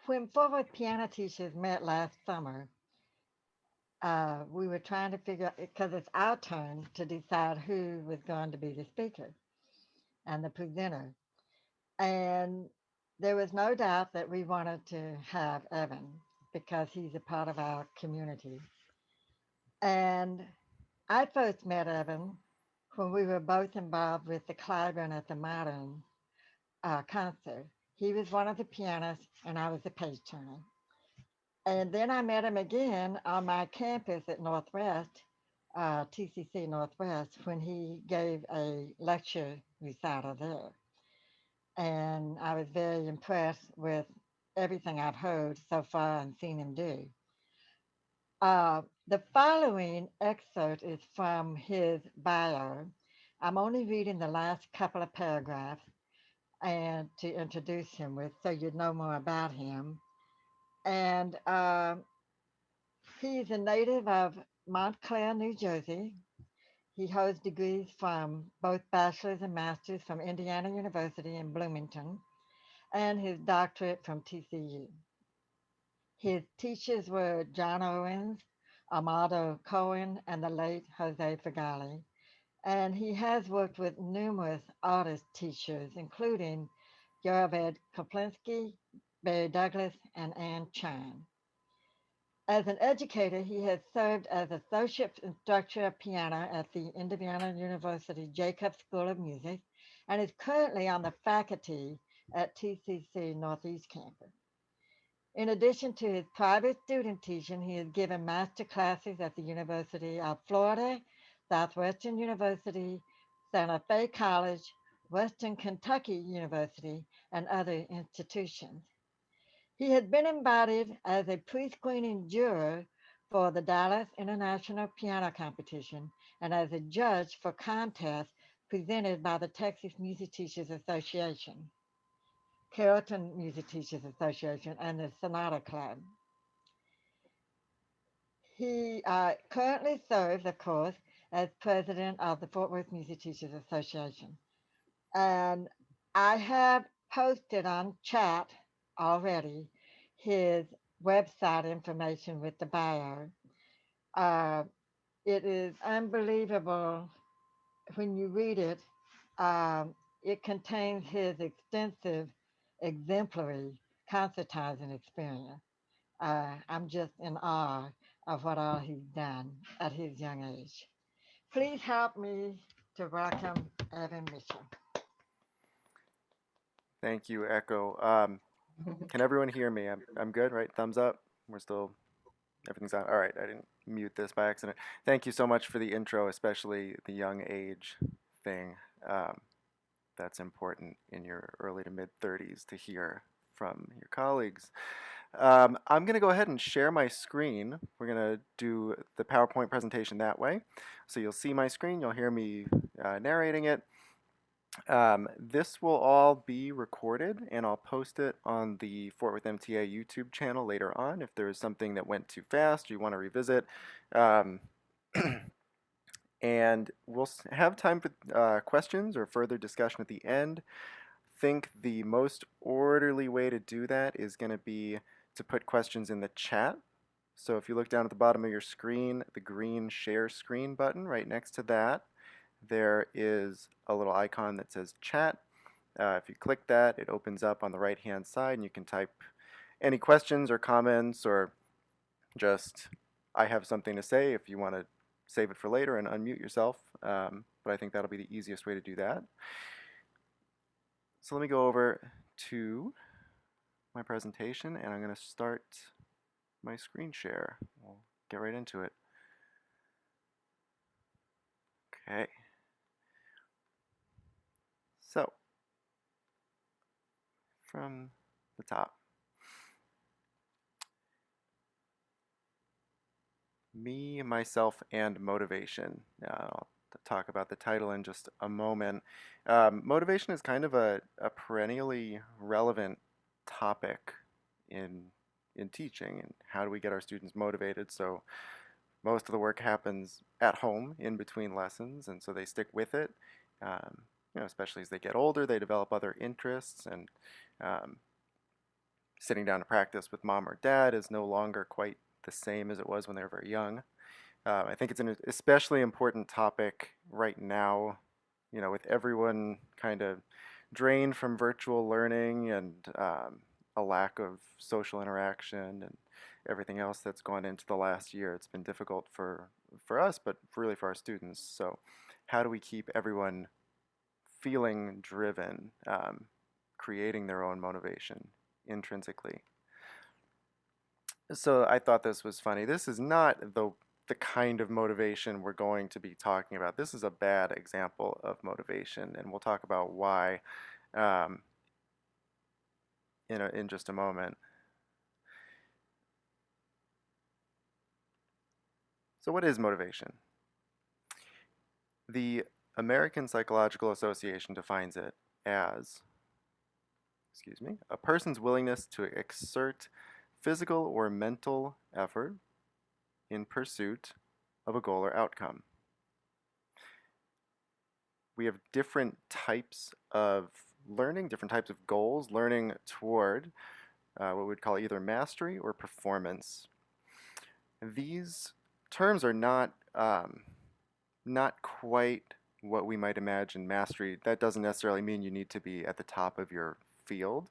When forward piano teachers met last summer, we were trying to figure out because it's our turn to decide who was going to be the speaker and the presenter. And there was no doubt that we wanted to have Evan because he's a part of our community. And I first met Evan when we were both involved with the Clyburn at the Modern concert. He was one of the pianists, and I was the page turner. And then I met him again on my campus at Northwest, TCC Northwest, when he gave a lecture recital there. And I was very impressed with everything I've heard so far and seen him do. The following excerpt is from his bio. I'm only reading the last couple of paragraphs and to introduce him with so you'd know more about him. And he's a native of Montclair, New Jersey. He holds degrees from both bachelor's and master's from Indiana University in Bloomington and his doctorate from TCU. His teachers were John Owens, Amado Cohen, and the late Jose Fagali. And he has worked with numerous artist teachers, including Yoraved Koplinski, Barry Douglas, and Ann Chan. As an educator, he has served as associate instructor of piano at the Indiana University Jacobs School of Music and is currently on the faculty at TCC Northeast Campus. In addition to his private student teaching, he has given master classes at the University of Florida, Southwestern University, Santa Fe College, Western Kentucky University, and other institutions. He has been invited as a pre-screening juror for the Dallas International Piano Competition and as a judge for contests presented by the Texas Music Teachers Association, Carrollton Music Teachers Association, and the Sonata Club. He currently serves, of course, as president of the Fort Worth Music Teachers Association. And I have posted on chat already his website information with the bio. Uh, it is unbelievable when you read it. It contains his extensive, exemplary concertizing experience. I'm just in awe of what all he's done at his young age. Please help me to welcome Evan Mitchell. Thank you, Echo. Can everyone hear me? I'm good, right? Thumbs up. We're still, everything's on. All right, I didn't mute this by accident. Thank you so much for the intro, especially the young age thing. Um, that's important in your early to mid 30s to hear from your colleagues. I'm going to go ahead and share my screen. We're going to do the PowerPoint presentation that way. So you'll see my screen, you'll hear me narrating it. This will all be recorded and I'll post it on the Fort Worth MTA YouTube channel later on if there's something that went too fast or you want to revisit. Um, and we'll have time for questions or further discussion at the end. Think the most orderly way to do that is going to be to put questions in the chat. So if you look down at the bottom of your screen, the green share screen button right next to that, there is a little icon that says chat. If you click that, it opens up on the right hand side and you can type any questions or comments or just I have something to say if you want to save it for later and unmute yourself. But I think that'll be the easiest way to do that. So let me go over to my presentation and I'm going to start my screen share. We'll get right into it. Okay. So, from the top. Me, myself, and motivation. I'll talk about the title in just a moment. Motivation is kind of a perennially relevant topic in teaching, and how do we get our students motivated? So most of the work happens at home in between lessons, and so they stick with it. Especially as they get older, they develop other interests, and um, sitting down to practice with mom or dad is no longer quite the same as it was when they were very young. I think it's an especially important topic right now, with everyone kind of drained from virtual learning and a lack of social interaction and everything else that's gone into the last year. It's been difficult for us, but really for our students. So, how do we keep everyone feeling driven, creating their own motivation intrinsically? So I thought this was funny. This is not the kind of motivation we're going to be talking about. This is a bad example of motivation, and we'll talk about why um, in just a moment. So what is motivation? The American Psychological Association defines it as, a person's willingness to exert physical or mental effort in pursuit of a goal or outcome. We have different types of learning, different types of goals, learning toward what we'd call either mastery or performance. These terms are not quite what we might imagine mastery. That doesn't necessarily mean you need to be at the top of your field.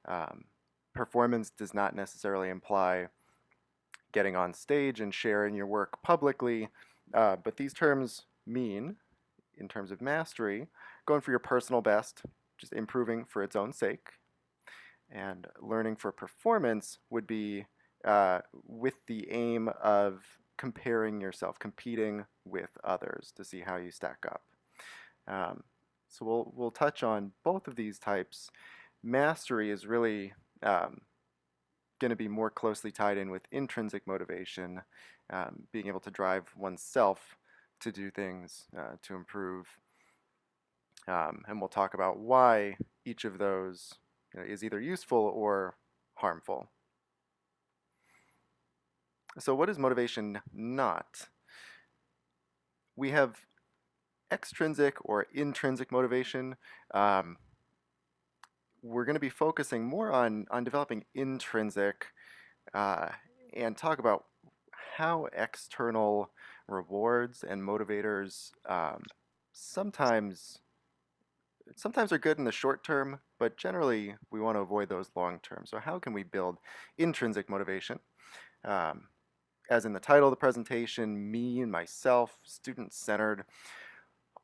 Um, Performance does not necessarily imply getting on stage and sharing your work publicly, but these terms mean, in terms of mastery, going for your personal best, just improving for its own sake. And learning for performance would be with the aim of comparing yourself, competing with others to see how you stack up. Um, so we'll touch on both of these types. Mastery is really going to be more closely tied in with intrinsic motivation, being able to drive oneself to do things to improve. And we'll talk about why each of those is either useful or harmful. So what is motivation not? We have extrinsic or intrinsic motivation. Um, we're going to be focusing more on developing intrinsic uh, and talk about how external rewards and motivators sometimes sometimes are good in the short term, but generally we want to avoid those long term. So how can we build intrinsic motivation? Um, as in the title of the presentation, me and myself, student-centered.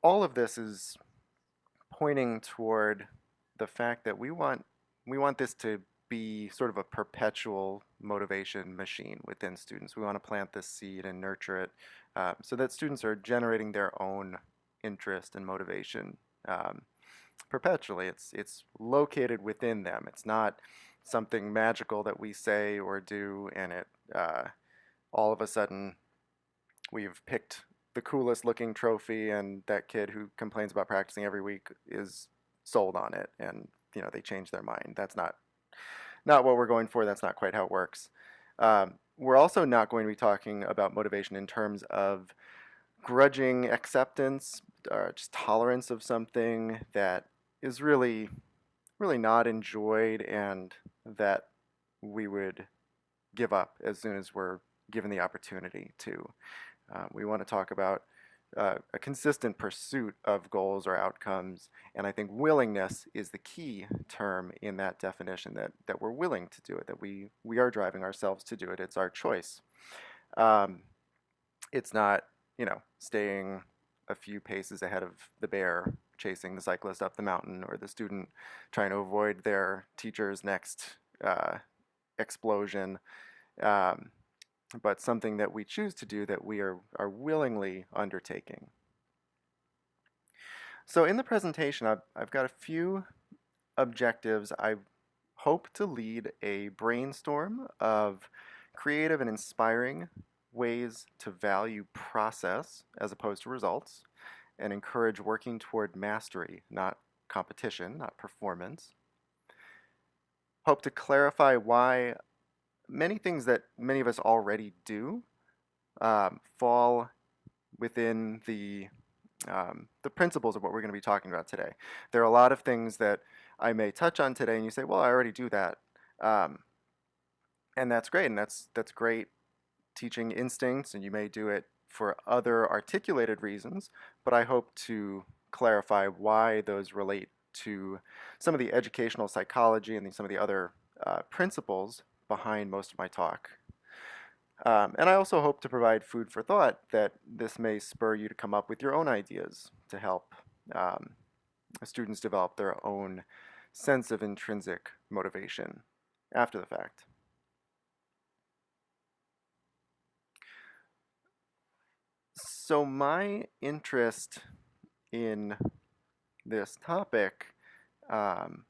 All of this is pointing toward the fact that we want this to be sort of a perpetual motivation machine within students. We want to plant this seed and nurture it so that students are generating their own interest and motivation perpetually. It's located within them. It's not something magical that we say or do, and it all of a sudden we've picked the coolest looking trophy, and that kid who complains about practicing every week is sold on it, and they change their mind. That's not what we're going for. That's not quite how it works. We're also not going to be talking about motivation in terms of grudging acceptance or just tolerance of something that is really not enjoyed and that we would give up as soon as we're given the opportunity to. We want to talk about a consistent pursuit of goals or outcomes, and I think willingness is the key term in that definition, that we're willing to do it, that we are driving ourselves to do it. It's our choice. Um, it's not, staying a few paces ahead of the bear chasing the cyclist up the mountain, or the student trying to avoid their teacher's next explosion. Um, but something that we choose to do, that we are willingly undertaking. So in the presentation, I've got a few objectives. I hope to lead a brainstorm of creative and inspiring ways to value process as opposed to results, and encourage working toward mastery, not competition, not performance. Hope to clarify why many things that many of us already do fall within the principles of what we're going to be talking about today. There are a lot of things that I may touch on today, and you say, well, I already do that. Um, and that's great, and that's great teaching instincts, and you may do it for other articulated reasons, but I hope to clarify why those relate to some of the educational psychology and some of the other principles behind most of my talk. And I also hope to provide food for thought that this may spur you to come up with your own ideas to help um, students develop their own sense of intrinsic motivation after the fact. So, my interest in this topic um,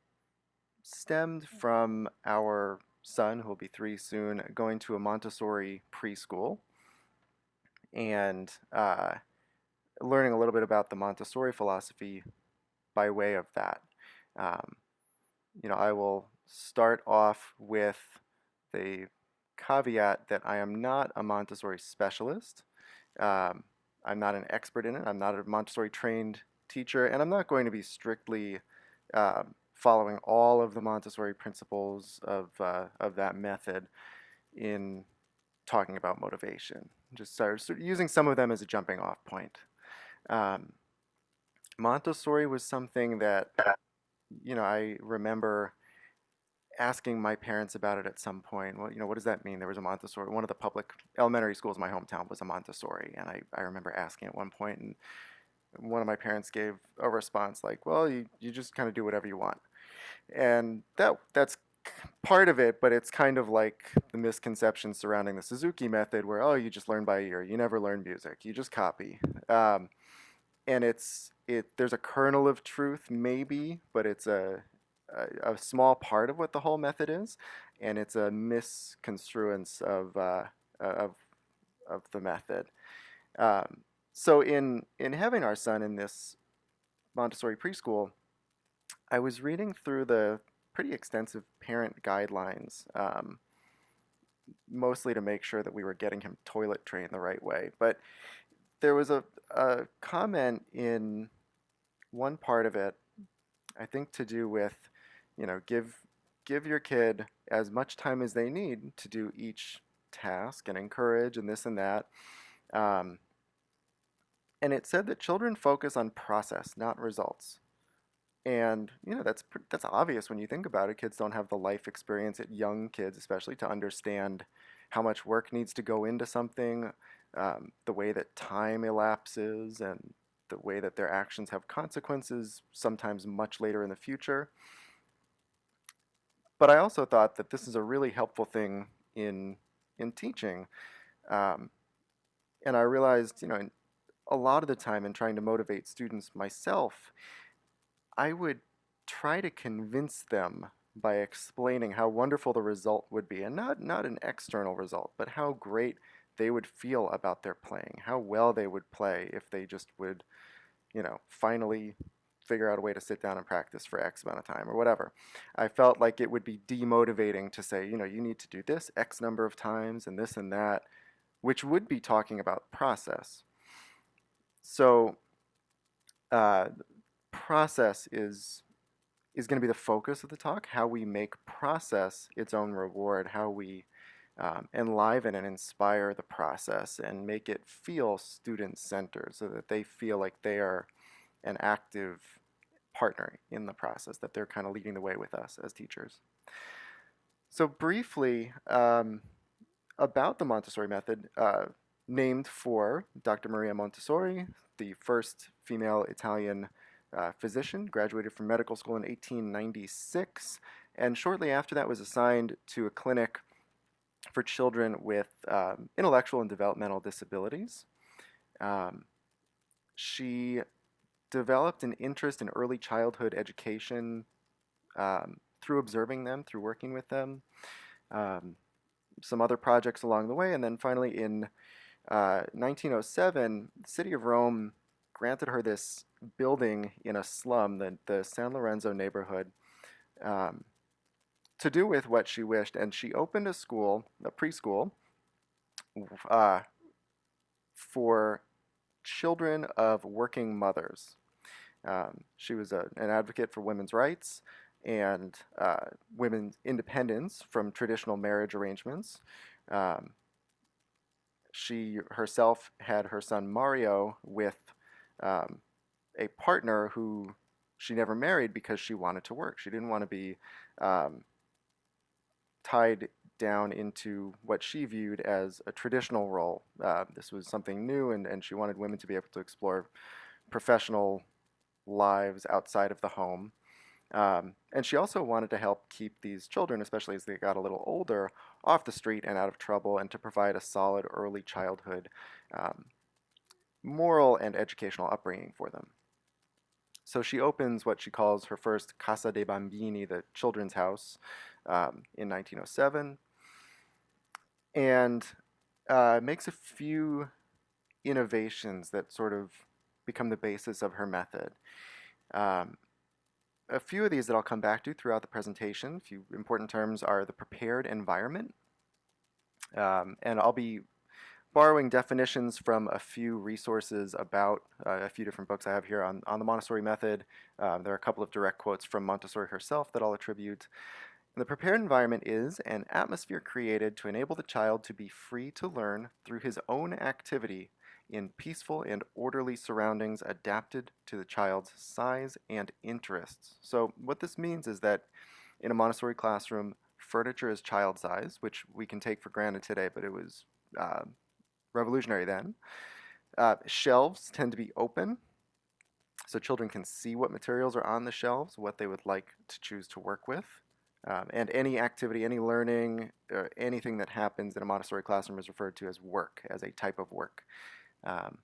stemmed from our son, who will be 3 soon, going to a Montessori preschool and learning a little bit about the Montessori philosophy by way of that. Um, I will start off with the caveat that I am not a Montessori specialist. Um, I'm not an expert in it. I'm not a Montessori trained teacher, and I'm not going to be strictly following all of the Montessori principles of that method in talking about motivation. Just sort of using some of them as a jumping off point. Um, Montessori was something that I remember asking my parents about it at some point. Well, what does that mean? There was a Montessori. One of the public elementary schools in my hometown was a Montessori, and I remember asking at one point, and one of my parents gave a response like, "Well, you just kind of do whatever you want," and that's part of it, but it's kind of like the misconception surrounding the Suzuki method, where you just learn by ear, you never learn music, you just copy. And there's a kernel of truth maybe, but it's a small part of what the whole method is, and it's a misconstruence of of the method. Um, so in having our son in this Montessori preschool, I was reading through the pretty extensive parent guidelines, mostly to make sure that we were getting him toilet trained the right way. But there was a comment in one part of it, I think, to do with, give your kid as much time as they need to do each task and encourage and this and that. Um, and it said that children focus on process, not results. And that's obvious when you think about it. Kids don't have the life experience, at young kids especially, to understand how much work needs to go into something, the way that time elapses, and the way that their actions have consequences, sometimes much later in the future. But I also thought that this is a really helpful thing in teaching, um, and I realized, a lot of the time in trying to motivate students myself, I would try to convince them by explaining how wonderful the result would be, and not an external result, but how great they would feel about their playing, how well they would play if they just would, finally figure out a way to sit down and practice for X amount of time or whatever. I felt like it would be demotivating to say, you need to do this X number of times and this and that, which would be talking about process. So, uh, process is going to be the focus of the talk, how we make process its own reward, how we enliven and inspire the process and make it feel student-centered so that they feel like they are an active partner in the process, that they're kind of leading the way with us as teachers. So briefly, about the Montessori method, named for Dr. Maria Montessori, the first female Italian physician, graduated from medical school in 1896, and shortly after that was assigned to a clinic for children with intellectual and developmental disabilities. Um, she developed an interest in early childhood education through observing them, through working with them, um, some other projects along the way, and then finally in 1907, the city of Rome granted her this building in a slum, the San Lorenzo neighborhood, um, to do with what she wished. And she opened a school, a preschool, uh, for children of working mothers. She was an advocate for women's rights, and women's independence from traditional marriage arrangements. Um, she herself had her son Mario with um, a partner who she never married because she wanted to work. She didn't want to be um, tied down into what she viewed as a traditional role. This was something new, and she wanted women to be able to explore professional lives outside of the home. And she also wanted to help keep these children, especially as they got a little older, off the street and out of trouble, and to provide a solid early childhood um, moral and educational upbringing for them. So she opens what she calls her first Casa dei Bambini, the children's house, in 1907, and makes a few innovations that sort of become the basis of her method. Um, a few of these that I'll come back to throughout the presentation, a few important terms are the prepared environment, and I'll be borrowing definitions from a few resources about a few different books I have here on the Montessori method. There are a couple of direct quotes from Montessori herself that I'll attribute. The prepared environment is an atmosphere created to enable the child to be free to learn through his own activity in peaceful and orderly surroundings adapted to the child's size and interests. So what this means is that in a Montessori classroom, furniture is child size, which we can take for granted today, but it was uh, revolutionary then. Shelves tend to be open, so children can see what materials are on the shelves, what they would like to choose to work with. And any activity, any learning, anything that happens in a Montessori classroom is referred to as work, as a type of work. Um,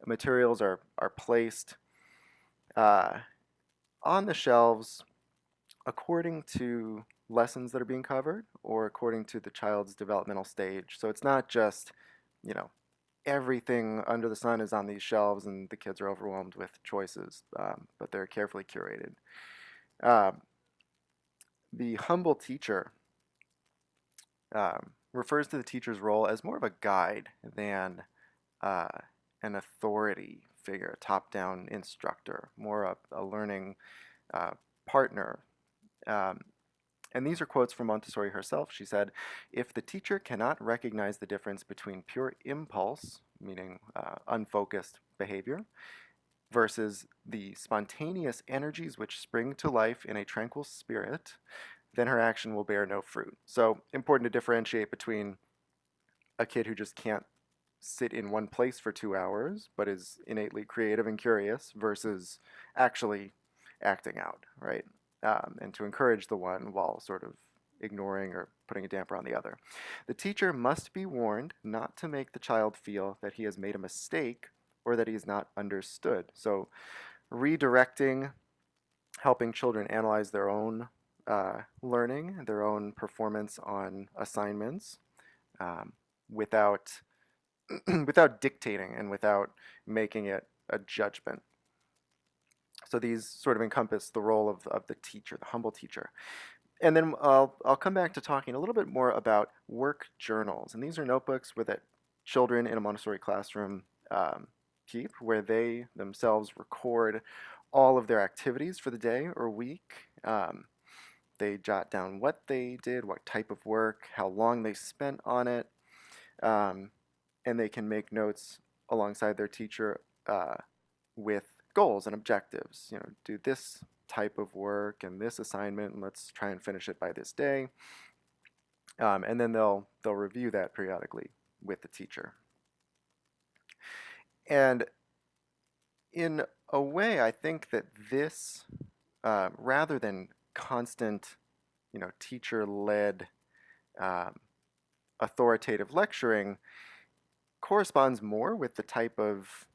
Materials are placed uh, on the shelves according to lessons that are being covered or according to the child's developmental stage. So it's not just, you know, everything under the sun is on these shelves and the kids are overwhelmed with choices, but they're carefully curated. Um, the humble teacher refers to the teacher's role as more of a guide than uh, an authority figure, a top-down instructor, more a learning uh, partner. Um, and these are quotes from Montessori herself. She said, "If the teacher cannot recognize the difference between pure impulse, meaning unfocused behavior, versus the spontaneous energies which spring to life in a tranquil spirit, then her action will bear no fruit." So important to differentiate between a kid who just can't sit in one place for 2 hours but is innately creative and curious versus actually acting out, right? And to encourage the one while sort of ignoring or putting a damper on the other. The teacher must be warned not to make the child feel that he has made a mistake or that he is not understood. So redirecting, helping children analyze their own learning, their own performance on assignments, um, without without dictating and without making it a judgment. So these sort of encompass the role of the teacher, the humble teacher. And then I'll come back to talking a little bit more about work journals. And these are notebooks where that children in a Montessori classroom keep, where they themselves record all of their activities for the day or week. They jot down what they did, what type of work, how long they spent on it, um, and they can make notes alongside their teacher with goals and objectives. You know, do this type of work and this assignment, and let's try and finish it by this day. And then they'll review that periodically with the teacher. And in a way, I think that this, rather than constant, teacher-led um, authoritative lecturing, corresponds more with the type of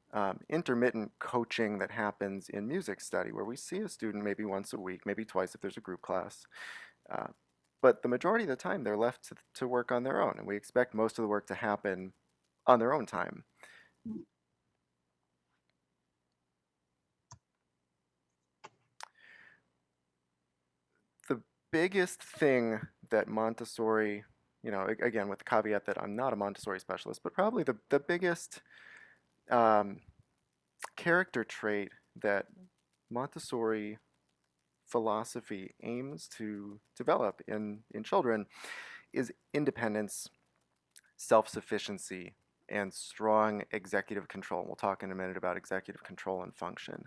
intermittent coaching that happens in music study, where we see a student maybe once a week, maybe twice if there's a group class. Uh, but the majority of the time, they're left to work on their own, and we expect most of the work to happen on their own time. The biggest thing that Montessori, again, with the caveat that I'm not a Montessori specialist, but probably the biggest um, character trait that Montessori philosophy aims to develop in children is independence, self-sufficiency, and strong executive control. We'll talk in a minute about executive control and function.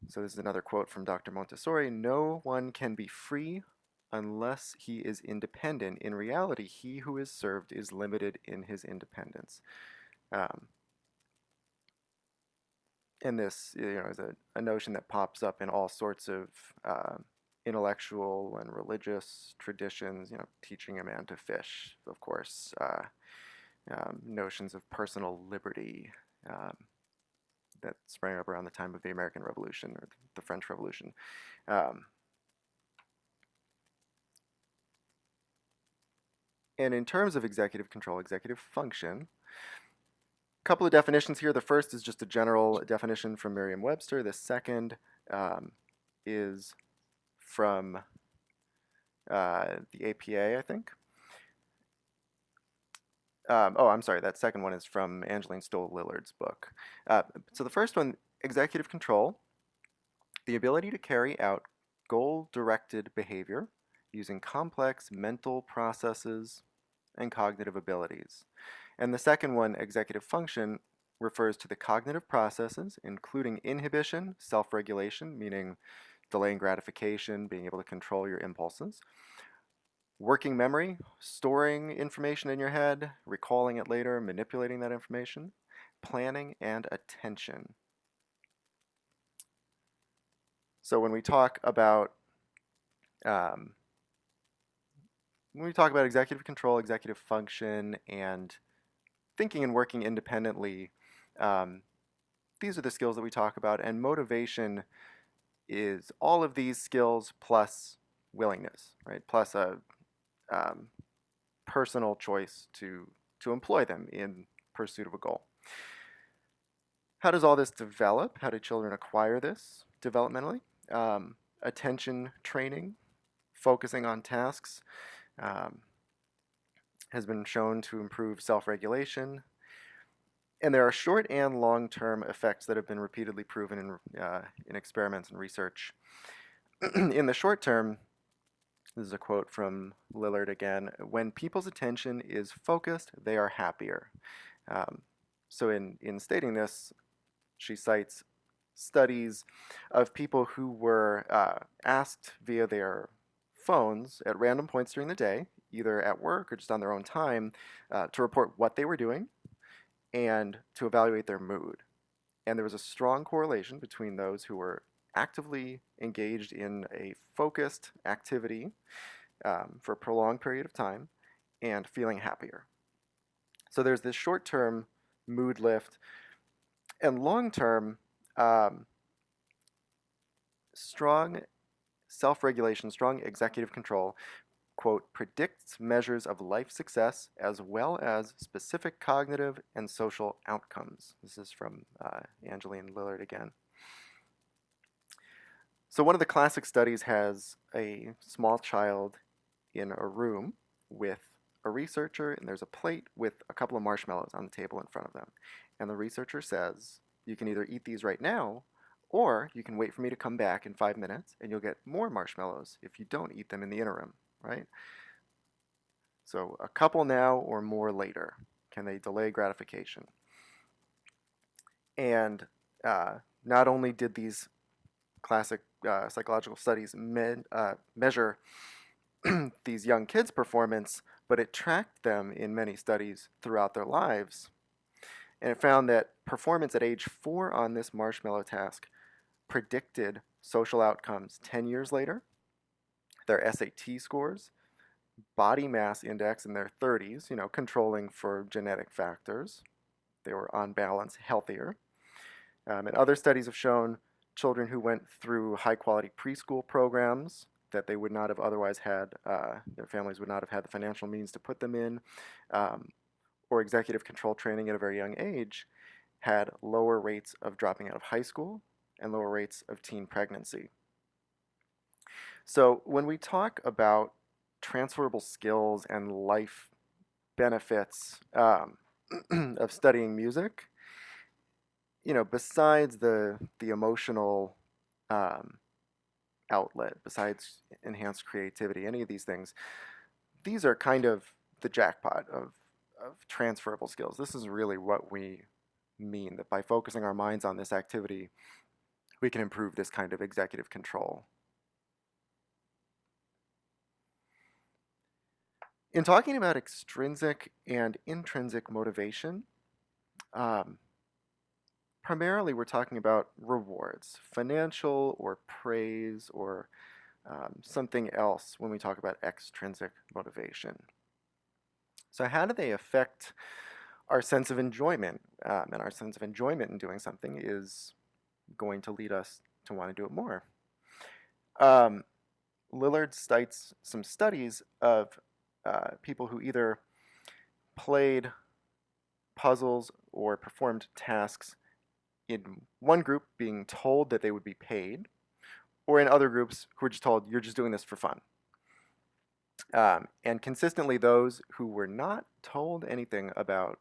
So this is another quote from Dr. Montessori. No one can be free unless he is independent. In reality, he who is served is limited in his independence. Um, and this, is a notion that pops up in all sorts of intellectual and religious traditions. Teaching a man to fish, of course. Notions of personal liberty that sprang up around the time of the American Revolution or the French Revolution. Um, and in terms of executive control, executive function, a couple of definitions here. The first is just a general definition from Merriam-Webster. The second is from the APA, I think. I'm sorry, that second one is from Angeline Stoll-Lillard's book. So the first one, executive control, the ability to carry out goal-directed behavior using complex mental processes and cognitive abilities. And the second one, executive function, refers to the cognitive processes, including inhibition, self-regulation, meaning delaying gratification, being able to control your impulses, working memory, storing information in your head, recalling it later, manipulating that information, planning, and attention. So when we talk about executive control, executive function, and thinking and working independently, these are the skills that we talk about, and motivation is all of these skills plus willingness, right? Plus a personal choice to employ them in pursuit of a goal. How does all this develop? How do children acquire this developmentally? Attention training, focusing on tasks, has been shown to improve self-regulation. And there are short and long-term effects that have been repeatedly proven in experiments and research. In the short term, this is a quote from Lillard again, when people's attention is focused, they are happier. So in stating this, she cites studies of people who were asked via their phones at random points during the day, either at work or just on their own time, to report what they were doing and to evaluate their mood. And there was a strong correlation between those who were actively engaged in a focused activity for a prolonged period of time and feeling happier. So there's this short-term mood lift, and long-term strong self-regulation, strong executive control, quote, predicts measures of life success as well as specific cognitive and social outcomes. This is from Angeline Lillard again. So one of the classic studies has a small child in a room with a researcher, and there's a plate with a couple of marshmallows on the table in front of them. And the researcher says, you can either eat these right now, or you can wait for me to come back in 5 minutes, and you'll get more marshmallows if you don't eat them in the interim, right? So a couple now or more later. Can they delay gratification? And not only did these classic psychological studies measure these young kids' performance, but it tracked them in many studies throughout their lives. And it found that performance at age 4 on this marshmallow task predicted social outcomes 10 years later, their SAT scores, body mass index in their 30s, controlling for genetic factors. They were on balance healthier. And other studies have shown children who went through high quality preschool programs that they would not have otherwise had, their families would not have had the financial means to put them in, or executive control training at a very young age, had lower rates of dropping out of high school and lower rates of teen pregnancy. So when we talk about transferable skills and life benefits of studying music, besides the emotional outlet, besides enhanced creativity, any of these things, these are kind of the jackpot of transferable skills. This is really what we mean, that by focusing our minds on this activity, we can improve this kind of executive control. In talking about extrinsic and intrinsic motivation, um, primarily we're talking about rewards, financial or praise or something else when we talk about extrinsic motivation. So how do they affect our sense of enjoyment? And our sense of enjoyment in doing something is going to lead us to want to do it more. Um, Lillard cites some studies of people who either played puzzles or performed tasks in one group being told that they would be paid, or in other groups who were just told, you're just doing this for fun. And consistently, those who were not told anything about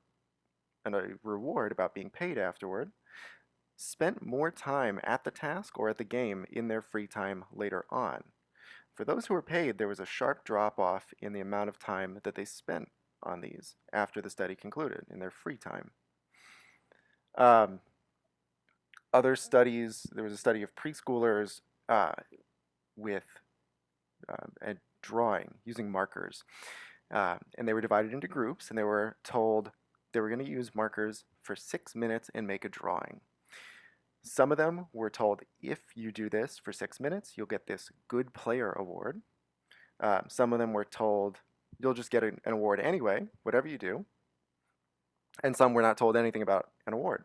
a reward, about being paid afterward, spent more time at the task or at the game in their free time later on. For those who were paid, there was a sharp drop off in the amount of time that they spent on these after the study concluded in their free time. Um, Other studies, there was a study of preschoolers with a drawing using markers. And they were divided into groups, and they were told they were going to use markers for 6 minutes and make a drawing. Some of them were told, if you do this for 6 minutes, you'll get this good player award. Some of them were told, you'll just get an award anyway, whatever you do. And some were not told anything about an award.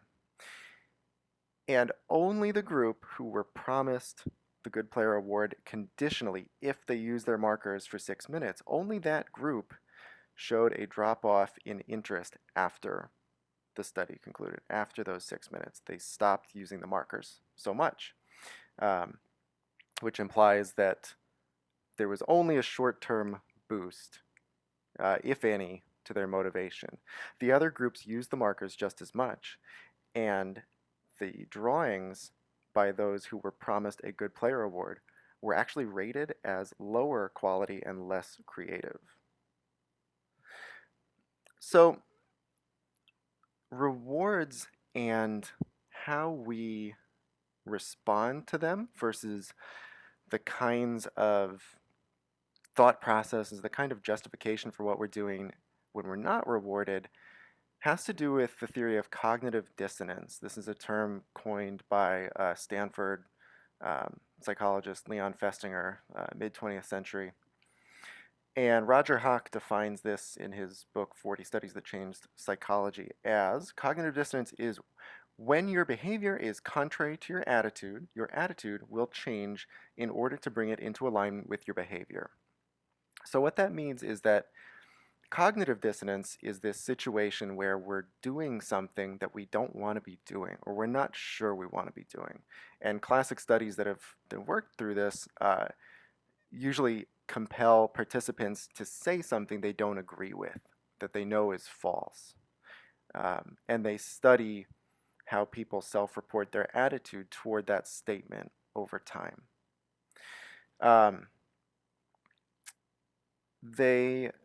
And only the group who were promised the Good Player Award conditionally, if they use their markers for 6 minutes, only that group showed a drop off in interest after the study concluded. After those 6 minutes, they stopped using the markers so much, which implies that there was only a short-term boost, if any, to their motivation. The other groups used the markers just as much, and the drawings by those who were promised a Good Player Award were actually rated as lower quality and less creative. So, rewards and how we respond to them versus the kinds of thought processes, the kind of justification for what we're doing when we're not rewarded, has to do with the theory of cognitive dissonance. This is a term coined by Stanford psychologist Leon Festinger, mid-20th century. And Roger Hock defines this in his book, 40 Studies That Changed Psychology, as cognitive dissonance is when your behavior is contrary to your attitude will change in order to bring it into alignment with your behavior. So what that means is that cognitive dissonance is this situation where we're doing something that we don't want to be doing, or we're not sure we want to be doing. And classic studies that have worked through this usually compel participants to say something they don't agree with, that they know is false. And they study how people self-report their attitude toward that statement over time. And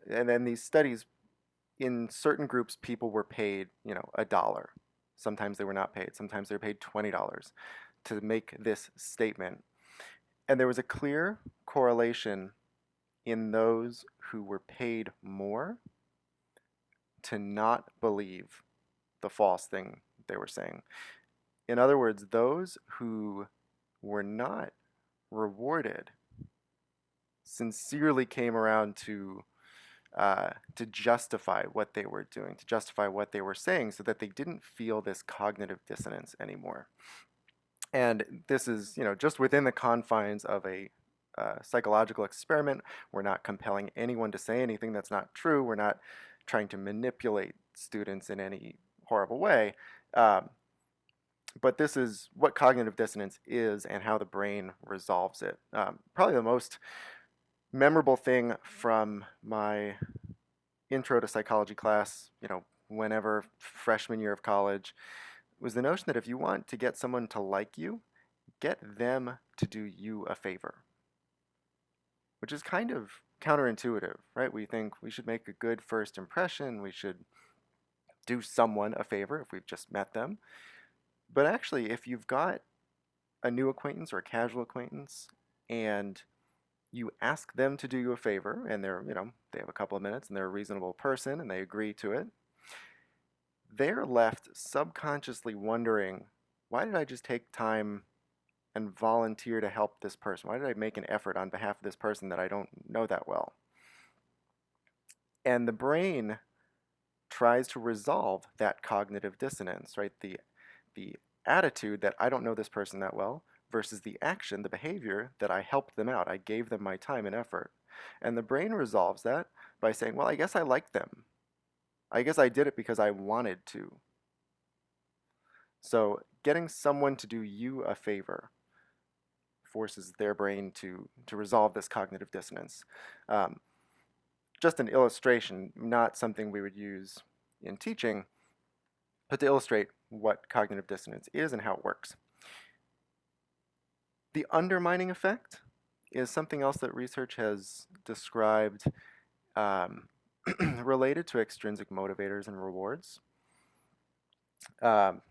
then these studies, in certain groups, people were paid, $1. Sometimes they were not paid. Sometimes they were paid $20 to make this statement. And there was a clear correlation in those who were paid more to not believe the false thing they were saying. In other words, those who were not rewarded sincerely came around to justify what they were doing, to justify what they were saying, so that they didn't feel this cognitive dissonance anymore. And this is, just within the confines of a psychological experiment. We're not compelling anyone to say anything that's not true. We're not trying to manipulate students in any horrible way. But this is what cognitive dissonance is and how the brain resolves it. Probably the most memorable thing from my intro to psychology class, whenever freshman year of college, was the notion that if you want to get someone to like you, get them to do you a favor. which is kind of counterintuitive, right? We think we should make a good first impression, we should do someone a favor if we've just met them. But actually, if you've got a new acquaintance or a casual acquaintance and you ask them to do you a favor and they have a couple of minutes and they're a reasonable person and they agree to it, they're left subconsciously wondering, why did I just take time and volunteer to help this person? Why did I make an effort on behalf of this person that I don't know that well? And the brain tries to resolve that cognitive dissonance, right? The attitude that I don't know this person that well versus the action, the behavior that I helped them out. I gave them my time and effort. And the brain resolves that by saying, well, I guess I like them. I guess I did it because I wanted to. So getting someone to do you a favor forces their brain to resolve this cognitive dissonance. Um, just an illustration, not something we would use in teaching, but to illustrate what cognitive dissonance is and how it works. The undermining effect is something else that research has described um, related to extrinsic motivators and rewards. Um,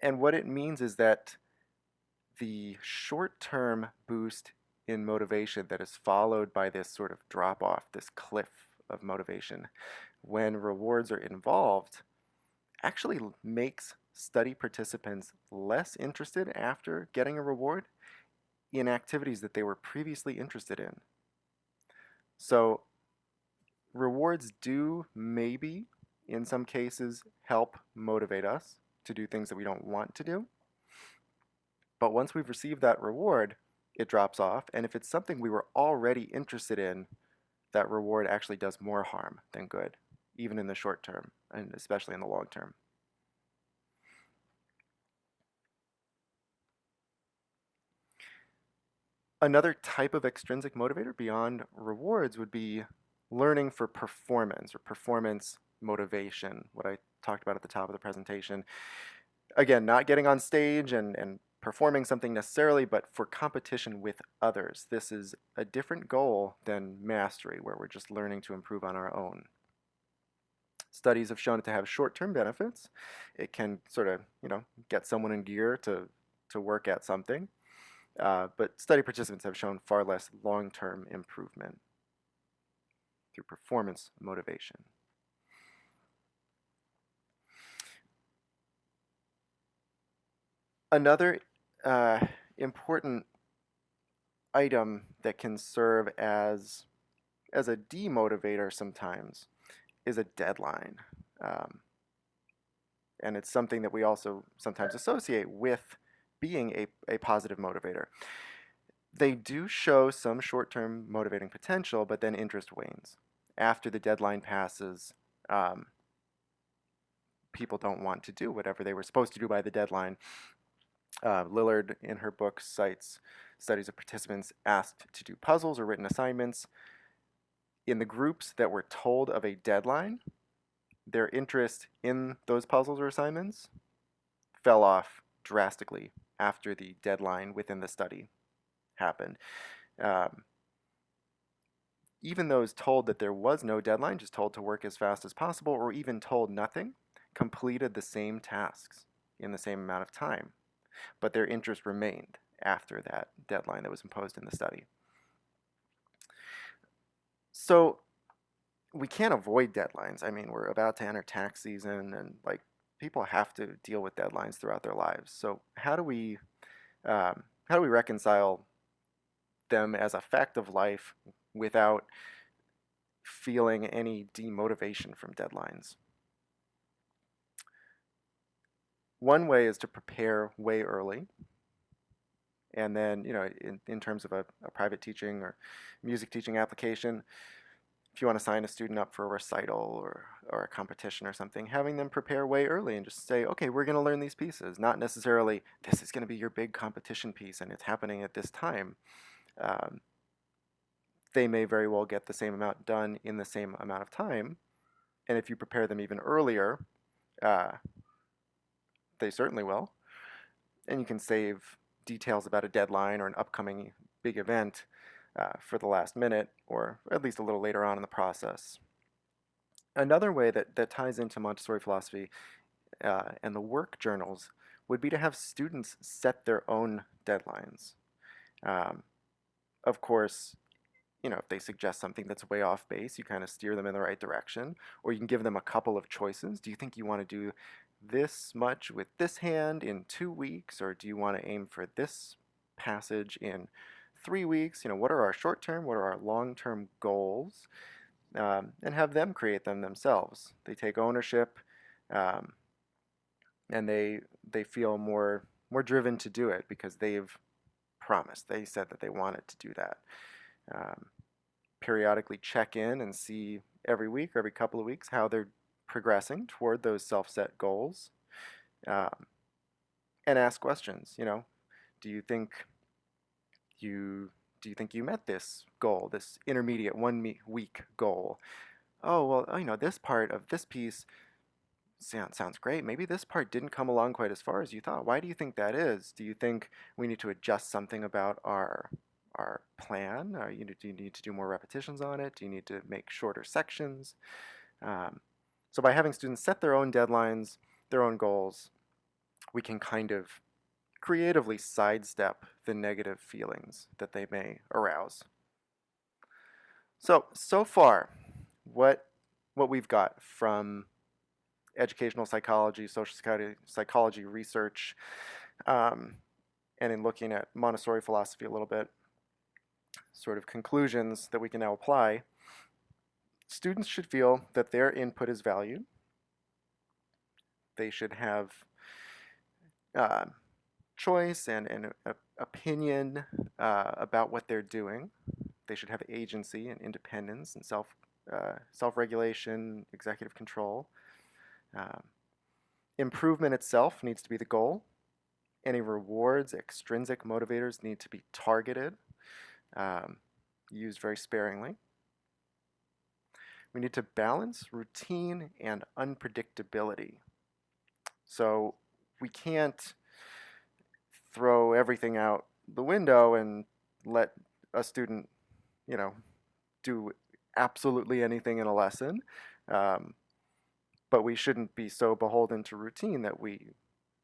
and what it means is that the short-term boost in motivation that is followed by this sort of drop-off, this cliff of motivation, when rewards are involved, actually makes study participants less interested after getting a reward in activities that they were previously interested in. So rewards do maybe, in some cases, help motivate us to do things that we don't want to do. But once we've received that reward, it drops off. And if it's something we were already interested in, that reward actually does more harm than good, even in the short term, and especially in the long term. Another type of extrinsic motivator beyond rewards would be learning for performance or performance motivation, what I talked about at the top of the presentation. Again, not getting on stage and performing something necessarily, but for competition with others. This is a different goal than mastery, where we're just learning to improve on our own. Studies have shown it to have short-term benefits. It can sort of, get someone in gear to work at something. But study participants have shown far less long-term improvement through performance motivation. Another important item that can serve as a demotivator sometimes is a deadline. And it's something that we also sometimes associate with being a positive motivator. They do show some short-term motivating potential, but then interest wanes. After the deadline passes, people don't want to do whatever they were supposed to do by the deadline. Lillard, in her book, cites studies of participants asked to do puzzles or written assignments. In the groups that were told of a deadline, their interest in those puzzles or assignments fell off drastically after the deadline within the study happened. Even those told that there was no deadline, just told to work as fast as possible, or even told nothing, completed the same tasks in the same amount of time. But their interest remained after that deadline that was imposed in the study. So we can't avoid deadlines. I mean, we're about to enter tax season, and people have to deal with deadlines throughout their lives. So how do we reconcile them as a fact of life without feeling any demotivation from deadlines? One way is to prepare way early. And then, in terms of a private teaching or music teaching application, if you want to sign a student up for a recital or a competition or something, having them prepare way early and just say, okay, we're going to learn these pieces. Not necessarily, this is going to be your big competition piece and it's happening at this time. They may very well get the same amount done in the same amount of time. And if you prepare them even earlier, they certainly will. And you can save details about a deadline or an upcoming big event for the last minute or at least a little later on in the process. Another way that ties into Montessori philosophy and the work journals would be to have students set their own deadlines. Um, of course, if they suggest something that's way off base, you kind of steer them in the right direction, or you can give them a couple of choices. Do you think you want to do this much with this hand in 2 weeks, or do you want to aim for this passage in 3 weeks? What are our short-term, what are our long-term goals? And have them create them themselves. They take ownership, um, and they feel more driven to do it because they've promised. They said that they wanted to do that. Um, Periodically check in and see every week or every couple of weeks how they're progressing toward those self-set goals, um, and ask questions. Do you think you do you think you met this goal, this intermediate 1 week goal? Oh well, this part of this piece sounds great. Maybe this part didn't come along quite as far as you thought. Why do you think that is? Do you think we need to adjust something about our plan? Do you need to do more repetitions on it? Do you need to make shorter sections? Um, so by having students set their own deadlines, their own goals, we can kind of creatively sidestep the negative feelings that they may arouse. So far, what we've got from educational psychology, social psychology research, um, and in looking at Montessori philosophy a little bit, sort of conclusions that we can now apply. Students should feel that their input is valued. They should have uh, choice and opinion about what they're doing. They should have agency and independence and self-regulation, executive control. Um, Improvement itself needs to be the goal. Any rewards, extrinsic motivators need to be targeted, um, used very sparingly. We need to balance routine and unpredictability. So we can't throw everything out the window and let a student, you know, do absolutely anything in a lesson. Um, but we shouldn't be so beholden to routine that we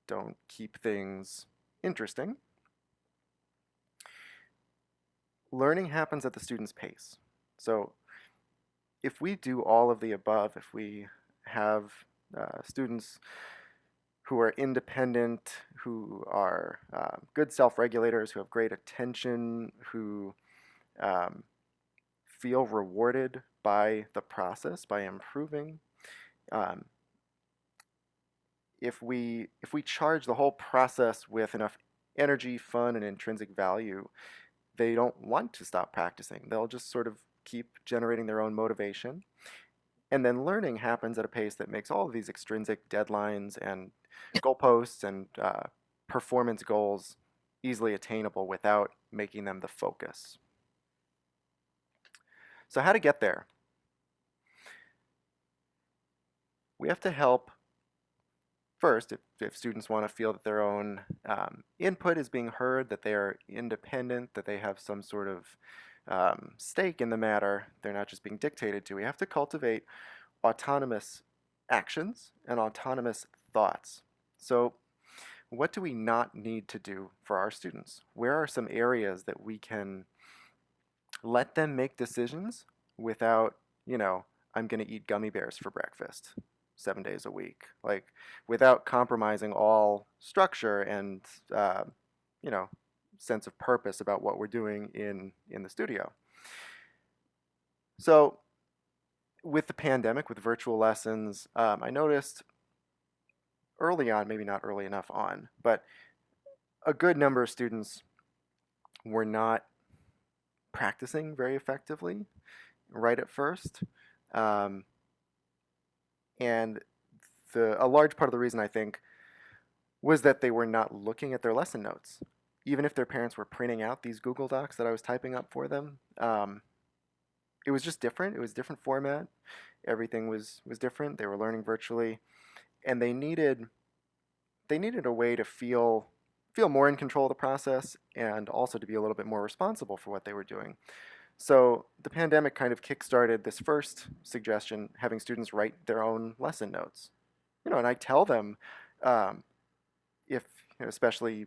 don't keep things interesting. Learning happens at the student's pace. So if we do all of the above, if we have students who are independent, who are good self-regulators, who have great attention, who um, feel rewarded by the process, by improving. Um, if we charge the whole process with enough energy, fun, and intrinsic value, they don't want to stop practicing. They'll just sort of keep generating their own motivation. And then learning happens at a pace that makes all of these extrinsic deadlines and goalposts and performance goals easily attainable without making them the focus. So how to get there? We have to help first, if students want to feel that their own input is being heard, that they are independent, that they have some sort of stake in the matter, they're not just being dictated to, we have to cultivate autonomous actions and autonomous thoughts. So what do we not need to do for our students? Where are some areas that we can let them make decisions without, I'm going to eat gummy bears for breakfast 7 days a week, like without compromising all structure and, uh, you know, sense of purpose about what we're doing in the studio. So with the pandemic, with virtual lessons, I noticed early on, maybe not early enough on, but a good number of students were not practicing very effectively right at first. Um, and a large part of the reason, I think, was that they were not looking at their lesson notes. Even if their parents were printing out these Google Docs that I was typing up for them, it was just different. It was a different format. Everything was different. They were learning virtually, and they needed a way to feel feel more in control of the process and also to be a little bit more responsible for what they were doing. So the pandemic kind of kickstarted this first suggestion, having students write their own lesson notes. And I tell them, um, if especially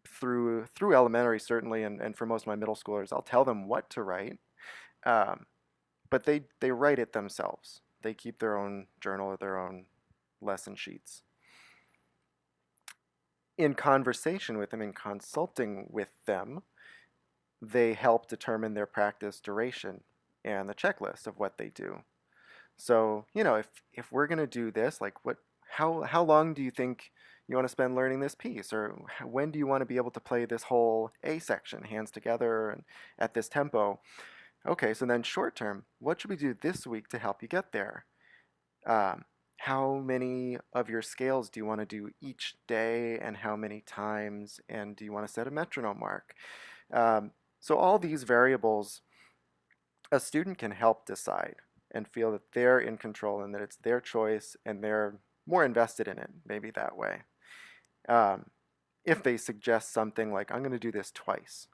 through elementary certainly, and for most of my middle schoolers, I'll tell them what to write, um, but they write it themselves. They keep their own journal or their own lesson sheets. In conversation with them, in consulting with them, they help determine their practice duration and the checklist of what they do. So, if we're going to do this, like how long do you think you want to spend learning this piece? Or when do you want to be able to play this whole A section, hands together and at this tempo? Okay, so then short term, what should we do this week to help you get there? Um, how many of your scales do you want to do each day and how many times? And do you want to set a metronome mark? Um, so all these variables a student can help decide and feel that they're in control and that it's their choice and they're more invested in it, maybe that way. Um, if they suggest something like, I'm going to do this twice,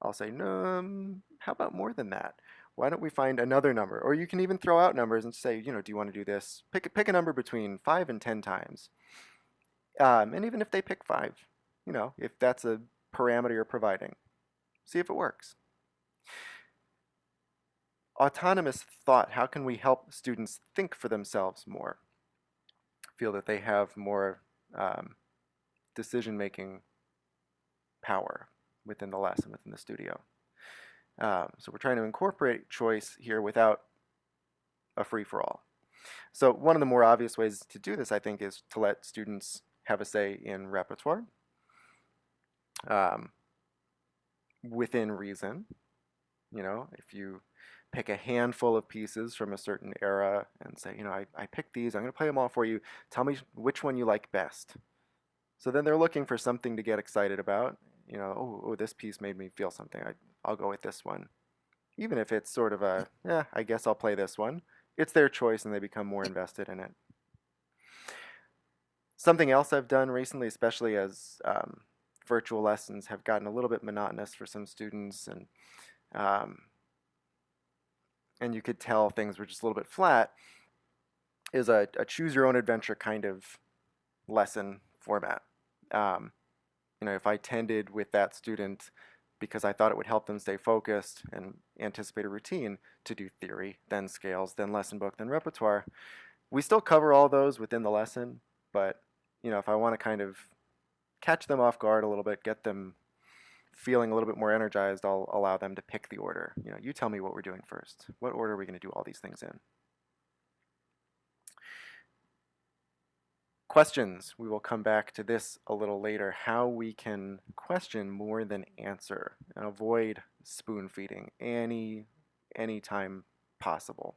I'll say, no, how about more than that? Why don't we find another number? Or you can even throw out numbers and say, do you want to do this? Pick a number between 5 and 10 times. And even if they pick 5, if that's a parameter you're providing, see if it works. Autonomous thought, how can we help students think for themselves more? Feel that they have more decision-making power within the lesson, within the studio. So we're trying to incorporate choice here without a free-for-all. So one of the more obvious ways to do this, I think, is to let students have a say in repertoire um, within reason. If you pick a handful of pieces from a certain era and say, I picked these, I'm going to play them all for you. Tell me which one you like best. So then they're looking for something to get excited about. This piece made me feel something. I'll go with this one. Even if it's sort of I guess I'll play this one. It's their choice and they become more invested in it. Something else I've done recently, especially as virtual lessons have gotten a little bit monotonous for some students um, and you could tell things were just a little bit flat, is a choose your own adventure kind of lesson format. Um, if I tended with that student because I thought it would help them stay focused and anticipate a routine to do theory, then scales, then lesson book, then repertoire, we still cover all those within the lesson, but if I want to kind of catch them off guard a little bit, get them feeling a little bit more energized, I'll allow them to pick the order. You tell me what we're doing first. What order are we going to do all these things in? Questions. We will come back to this a little later, how we can question more than answer and avoid spoon feeding any time possible.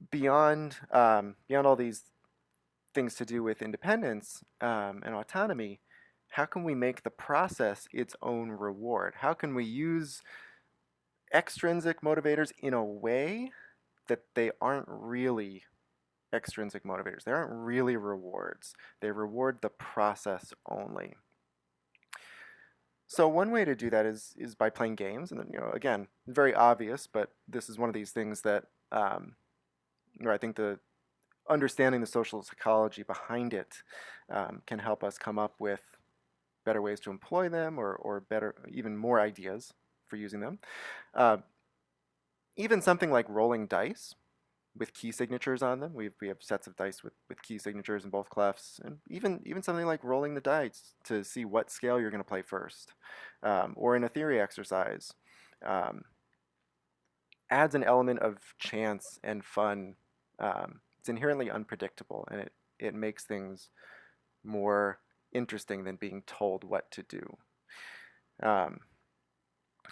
Beyond all these things to do with independence and autonomy, how can we make the process its own reward? How can we use extrinsic motivators in a way that they aren't really extrinsic motivators? They aren't really rewards. They reward the process only. So one way to do that is by playing games, and then again, very obvious, but this is one of these things that where I think the understanding the social psychology behind it can help us come up with better ways to employ them or better, even more ideas for using them. Uh, Even something like rolling dice with key signatures on them. We have sets of dice with key signatures in both clefs, and even something like rolling the dice to see what scale you're going to play first, or in a theory exercise, um, adds an element of chance and fun. It's inherently unpredictable, and it makes things more interesting than being told what to do. Um,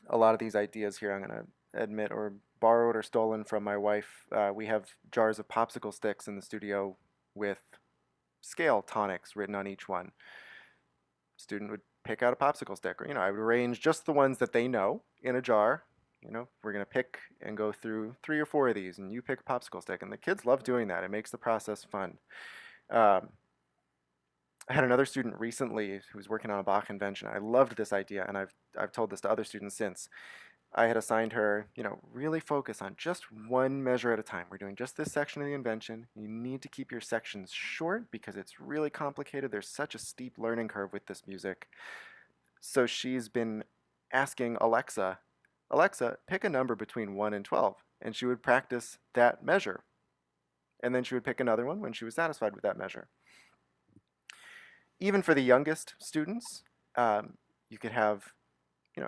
a lot of these ideas here, I'm going to admit, or borrowed or stolen from my wife. We have jars of popsicle sticks in the studio with scale tonics written on each one. Student would pick out a popsicle stick, or I would arrange just the ones that they know in a jar. We're gonna pick and go through 3 or 4 of these, and you pick a popsicle stick, and the kids love doing that. It makes the process fun. Um, I had another student recently who was working on a Bach invention. I loved this idea, and I've told this to other students since. I had assigned her, really focus on just one measure at a time. We're doing just this section of the invention. You need to keep your sections short because it's really complicated. There's such a steep learning curve with this music. So she's been asking Alexa, Alexa, pick a number between 1 and 12. And she would practice that measure. And then she would pick another one when she was satisfied with that measure. Even for the youngest students, you could have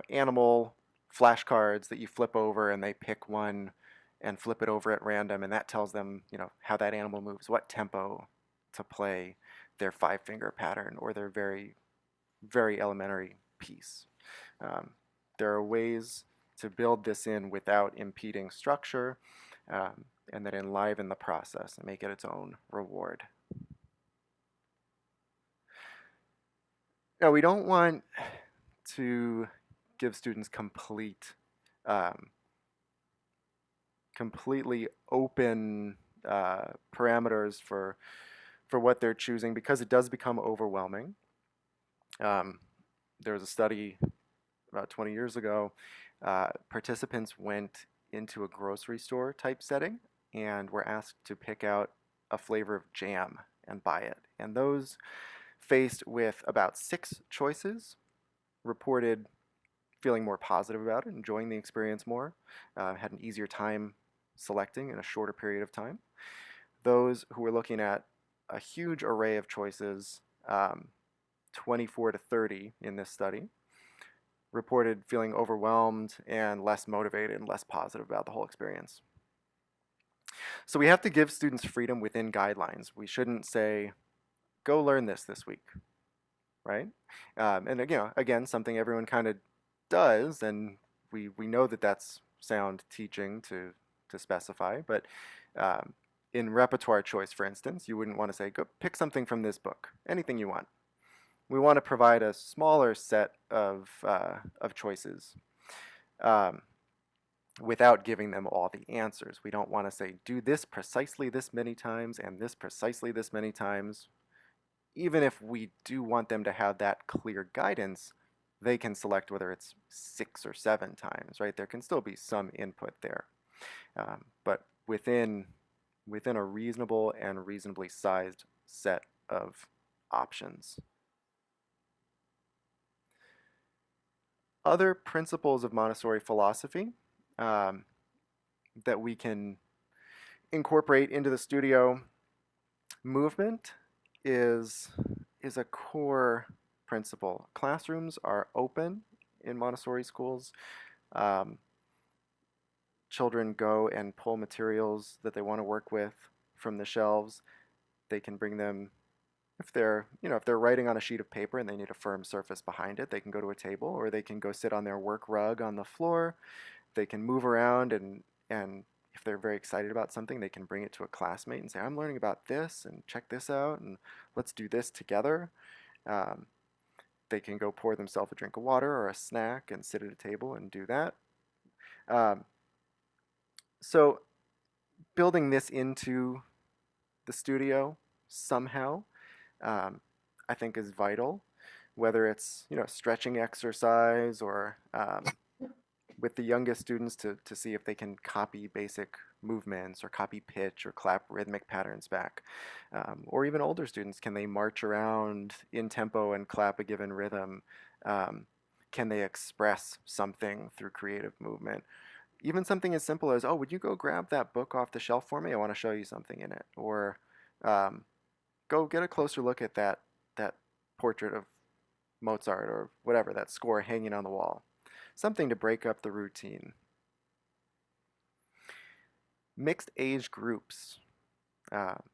animal flashcards that you flip over and they pick one and flip it over at random, and that tells them, how that animal moves, what tempo to play their five-finger pattern or their very, very elementary piece. Um, there are ways to build this in without impeding structure, and that enliven the process and make it its own reward. Now, we don't want to give students um, completely open parameters for what they're choosing because it does become overwhelming. Um, there was a study about 20 years ago. Participants went into a grocery store type setting and were asked to pick out a flavor of jam and buy it. And those faced with about 6 choices reported feeling more positive about it, enjoying the experience more, had an easier time selecting in a shorter period of time. Those who were looking at a huge array of choices, 24 to 30 in this study, reported feeling overwhelmed and less motivated and less positive about the whole experience. So we have to give students freedom within guidelines. We shouldn't say, go learn this week, right? And again, something everyone kind of does, and we know that that's sound teaching to specify, but in repertoire choice, for instance, you wouldn't want to say, go pick something from this book, anything you want. We want to provide a smaller set of choices um, without giving them all the answers. We don't want to say, do this precisely this many times and this precisely this many times. Even if we do want them to have that clear guidance, they can select whether it's 6 or 7 times, right? There can still be some input there. But within a reasonable and reasonably sized set of options. Other principles of Montessori philosophy um, that we can incorporate into the studio. Movement is a core principle. Classrooms are open in Montessori schools. Um, Children go and pull materials that they want to work with from the shelves. They can bring them if they're writing on a sheet of paper and they need a firm surface behind it, they can go to a table or they can go sit on their work rug on the floor. They can move around and if they're very excited about something, they can bring it to a classmate and say, I'm learning about this and check this out and let's do this together. Um, they can go pour themselves a drink of water or a snack and sit at a table and do that. Um, so building this into the studio somehow, um, I think is vital, whether it's stretching exercise or with the youngest students to see if they can copy basic movements or copy pitch or clap rhythmic patterns back. Or even older students, can they march around in tempo and clap a given rhythm? Um, can they express something through creative movement? Even something as simple as, oh, would you go grab that book off the shelf for me? I want to show you something in it. Or um, go get a closer look at that portrait of Mozart or whatever, that score hanging on the wall. Something to break up the routine. Mixed age groups.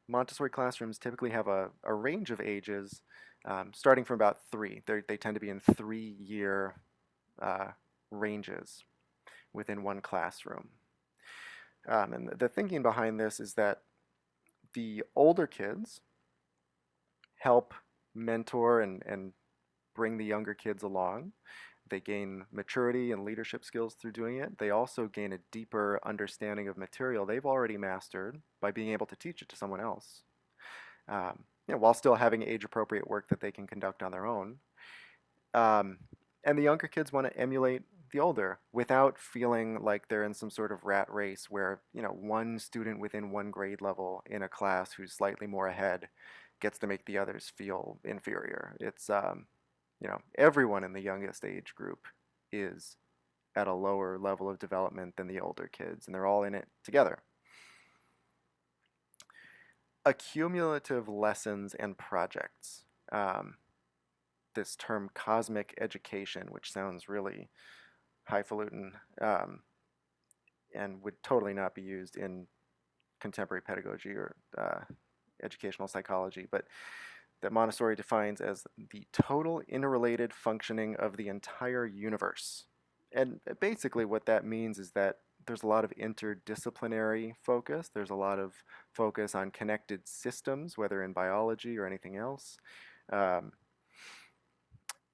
Montessori classrooms typically have a range of ages starting from about 3. They tend to be in 3-year ranges within one classroom. And the thinking behind this is that the older kids help mentor and bring the younger kids along. They gain maturity and leadership skills through doing it. They also gain a deeper understanding of material they've already mastered by being able to teach it to someone else. while still having age appropriate work that they can conduct on their own. Um, and the younger kids want to emulate the older without feeling like they're in some sort of rat race where, one student within one grade level in a class who's slightly more ahead gets to make the others feel inferior. Everyone in the youngest age group is at a lower level of development than the older kids, and they're all in it together. Accumulative lessons and projects. Um, this term cosmic education, which sounds really highfalutin, and would totally not be used in contemporary pedagogy or educational psychology, but that Montessori defines as the total interrelated functioning of the entire universe. And basically, what that means is that there's a lot of interdisciplinary focus. There's a lot of focus on connected systems, whether in biology or anything else. Um,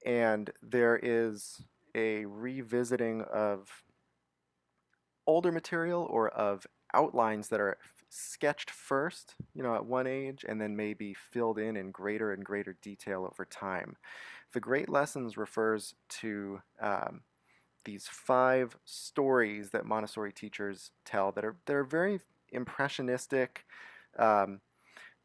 and there is a revisiting of older material or of outlines that are sketched first, at one age, and then maybe filled in greater and greater detail over time. The Great Lessons refers to these 5 stories that Montessori teachers tell that are very impressionistic. Um,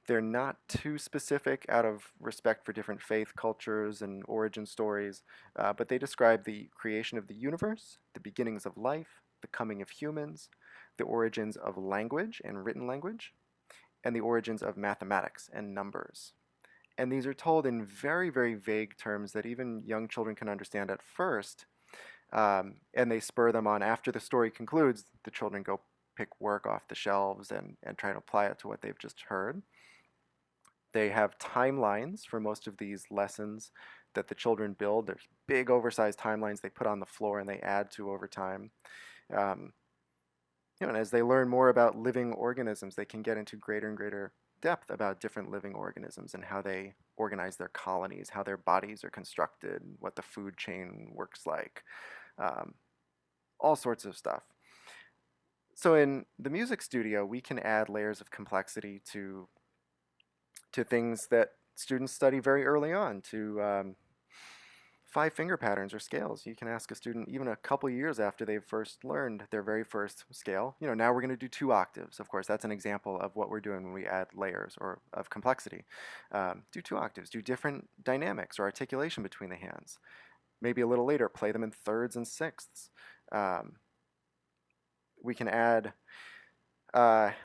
they're not too specific out of respect for different faith cultures and origin stories, but they describe the creation of the universe, the beginnings of life, the coming of humans, the origins of language and written language, and the origins of mathematics and numbers. And these are told in very, very vague terms that even young children can understand at first, and they spur them on. After the story concludes, the children go pick work off the shelves and try to apply it to what they've just heard. They have timelines for most of these lessons that the children build. There's big oversized timelines they put on the floor and they add to over time. Um, and as they learn more about living organisms, they can get into greater and greater depth about different living organisms and how they organize their colonies, how their bodies are constructed, what the food chain works like, um, all sorts of stuff. So in the music studio, we can add layers of complexity to things that students study very early on, to 5 finger patterns or scales. You can ask a student even a couple years after they've first learned their very first scale. Now we're going to do 2 octaves. Of course, that's an example of what we're doing when we add layers or of complexity. Do 2 octaves, do different dynamics or articulation between the hands. Maybe a little later, play them in thirds and sixths. Um, we can add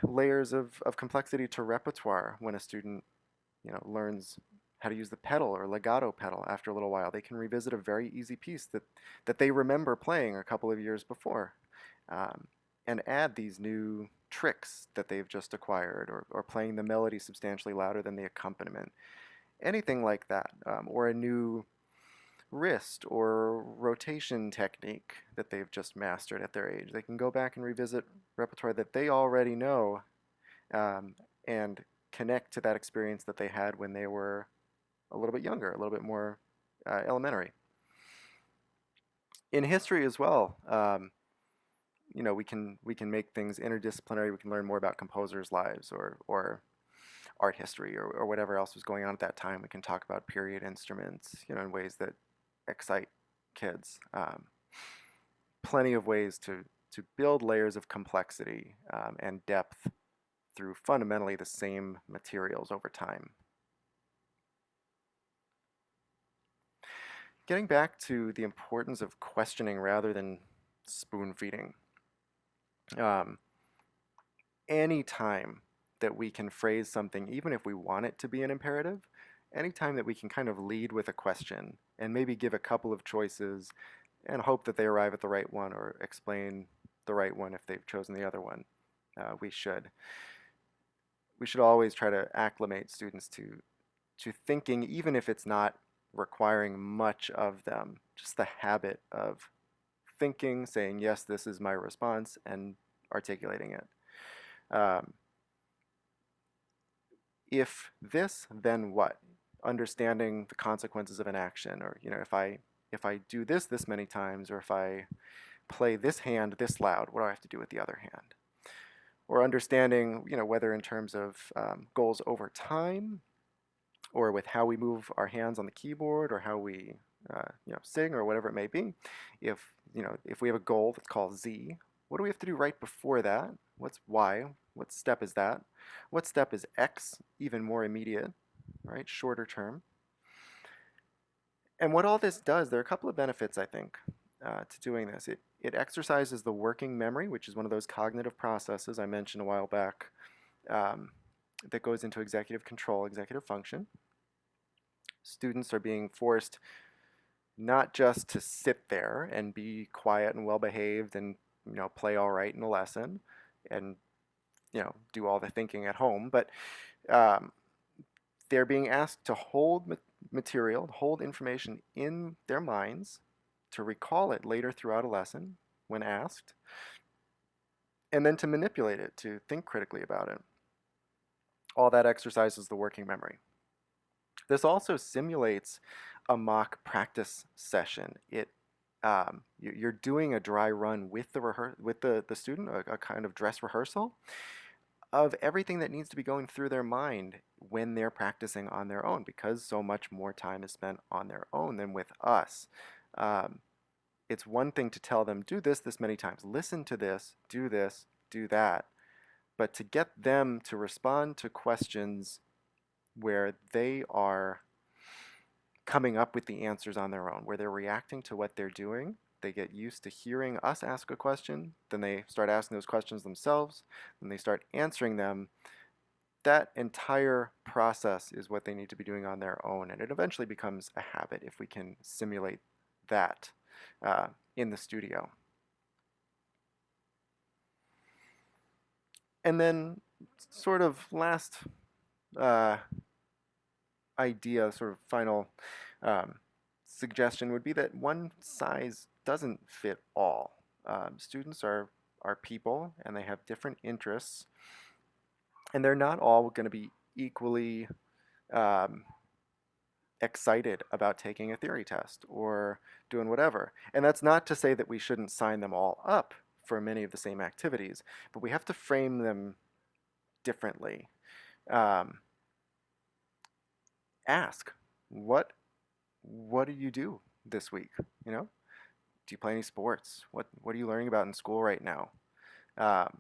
layers of complexity to repertoire when a student learns how to use the pedal or legato pedal. After a little while, they can revisit a very easy piece that they remember playing a couple of years before, and add these new tricks that they've just acquired, or playing the melody substantially louder than the accompaniment. Anything like that, or a new wrist or rotation technique that they've just mastered at their age. They can go back and revisit repertoire that they already know, and connect to that experience that they had when they were a little bit younger, a little bit more elementary. In history as well, we can make things interdisciplinary. We can learn more about composers' lives, or art history, or whatever else was going on at that time. We can talk about period instruments, in ways that excite kids. Plenty of ways to build layers of complexity and depth through fundamentally the same materials over time. Getting back to the importance of questioning rather than spoon feeding. Um, any time that we can phrase something, even if we want it to be an imperative, anytime that we can kind of lead with a question and maybe give a couple of choices and hope that they arrive at the right one, or explain the right one if they've chosen the other one, we should. We should always try to acclimate students to thinking, even if it's not requiring much of them, just the habit of thinking, saying, yes, this is my response, and articulating it. If this, then what? Understanding the consequences of an action, or if I do this many times, or if I play this hand this loud, what do I have to do with the other hand? Or understanding, whether in terms of goals over time, or with how we move our hands on the keyboard, or how we sing, or whatever it may be. If we have a goal that's called Z, what do we have to do right before that? What's Y? What step is that? What step is X? Even more immediate, right? Shorter term. And what all this does, there are a couple of benefits, I think, to doing this. It exercises the working memory, which is one of those cognitive processes I mentioned a while back, um, that goes into executive control, executive function. Students are being forced not just to sit there and be quiet and well behaved and play all right in a lesson and do all the thinking at home, but um, they're being asked to hold material, hold information in their minds, to recall it later throughout a lesson when asked, and then to manipulate it, to think critically about it. All that exercises the working memory. This also simulates a mock practice session. You're doing a dry run with the student, a kind of dress rehearsal of everything that needs to be going through their mind when they're practicing on their own, because so much more time is spent on their own than with us. Um, it's one thing to tell them, do this many times, listen to this, do that, but to get them to respond to questions where they are coming up with the answers on their own, where they're reacting to what they're doing. They get used to hearing us ask a question, then they start asking those questions themselves, then they start answering them. That entire process is what they need to be doing on their own, and it eventually becomes a habit if we can simulate that in the studio. And then, sort of last uh, idea, sort of final um, suggestion would be that one size doesn't fit all. Students are people, and they have different interests, and they're not all going to be equally um, excited about taking a theory test or doing whatever. And that's not to say that we shouldn't sign them all up for many of the same activities, but we have to frame them differently. Um, Ask, what do you do this week? You know, do you play any sports? What are you learning about in school right now? Um,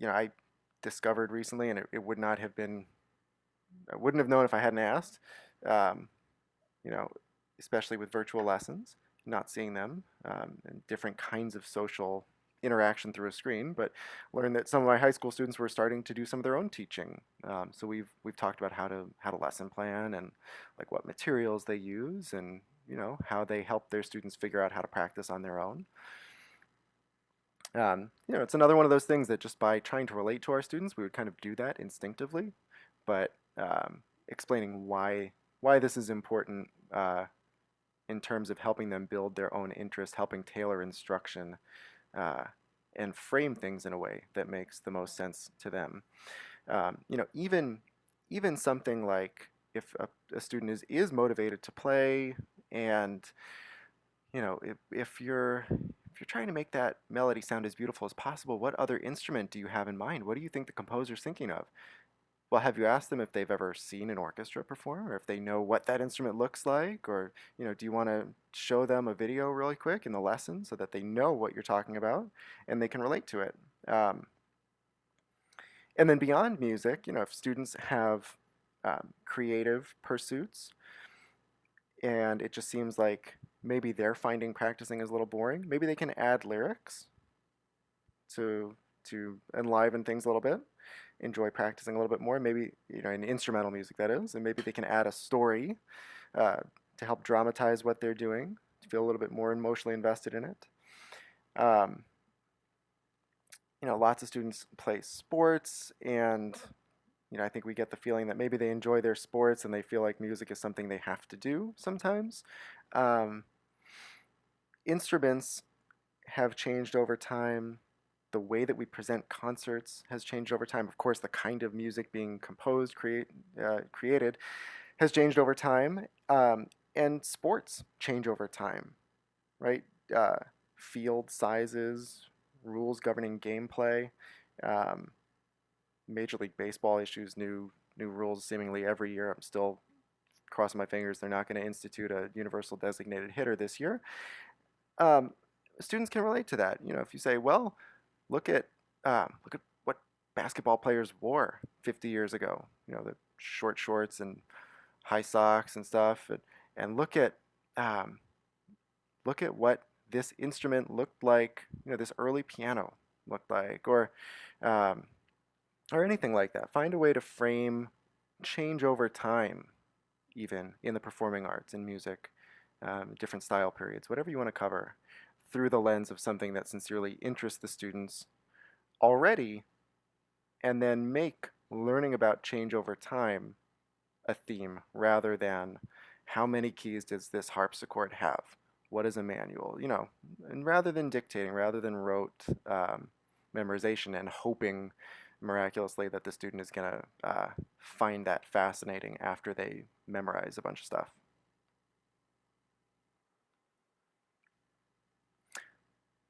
I discovered recently, and it would not have been, I wouldn't have known if I hadn't asked. Um, you know, Especially with virtual lessons, not seeing them, and different kinds of social interaction through a screen, but learned that some of my high school students were starting to do some of their own teaching. So we've talked about how to lesson plan, and like what materials they use, and how they help their students figure out how to practice on their own. It's another one of those things that just by trying to relate to our students, we would kind of do that instinctively, but explaining why this is important in terms of helping them build their own interest, helping tailor instruction, uh, and frame things in a way that makes the most sense to them. Even something like, if a student is motivated to play, and if you're trying to make that melody sound as beautiful as possible, what other instrument do you have in mind? What do you think the composer's thinking of? Well, have you asked them if they've ever seen an orchestra perform, or if they know what that instrument looks like? Or, do you want to show them a video really quick in the lesson so that they know what you're talking about and they can relate to it? And then beyond music, if students have creative pursuits, and it just seems like maybe they're finding practicing is a little boring, maybe they can add lyrics to enliven things a little bit, enjoy practicing a little bit more. Maybe in instrumental music, that is, and maybe they can add a story uh, to help dramatize what they're doing, to feel a little bit more emotionally invested in it. Um, Lots of students play sports, and I think we get the feeling that maybe they enjoy their sports and they feel like music is something they have to do sometimes. Um, Instruments have changed over time. The way that we present concerts has changed over time. Of course, the kind of music being composed, created, has changed over time. And sports change over time, right? Uh, Field sizes, rules governing gameplay. Um, Major League Baseball issues new new rules seemingly every year. I'm still crossing my fingers they're not going to institute a universal designated hitter this year. Um, Students can relate to that. You know, if you say, well, look at look at what basketball players wore 50 years ago. You know, the short shorts and high socks and stuff, and um, look at what this instrument looked like. You know, this early piano looked like, um, or anything like that. Find a way to frame change over time, even in the performing arts, in music, different style periods, whatever you want to cover, through the lens of something that sincerely interests the students already, and then make learning about change over time a theme rather than how many keys does this harpsichord have? What is a manual? You know, and rather than dictating, rather than rote memorization and hoping miraculously that the student is going to find that fascinating after they memorize a bunch of stuff.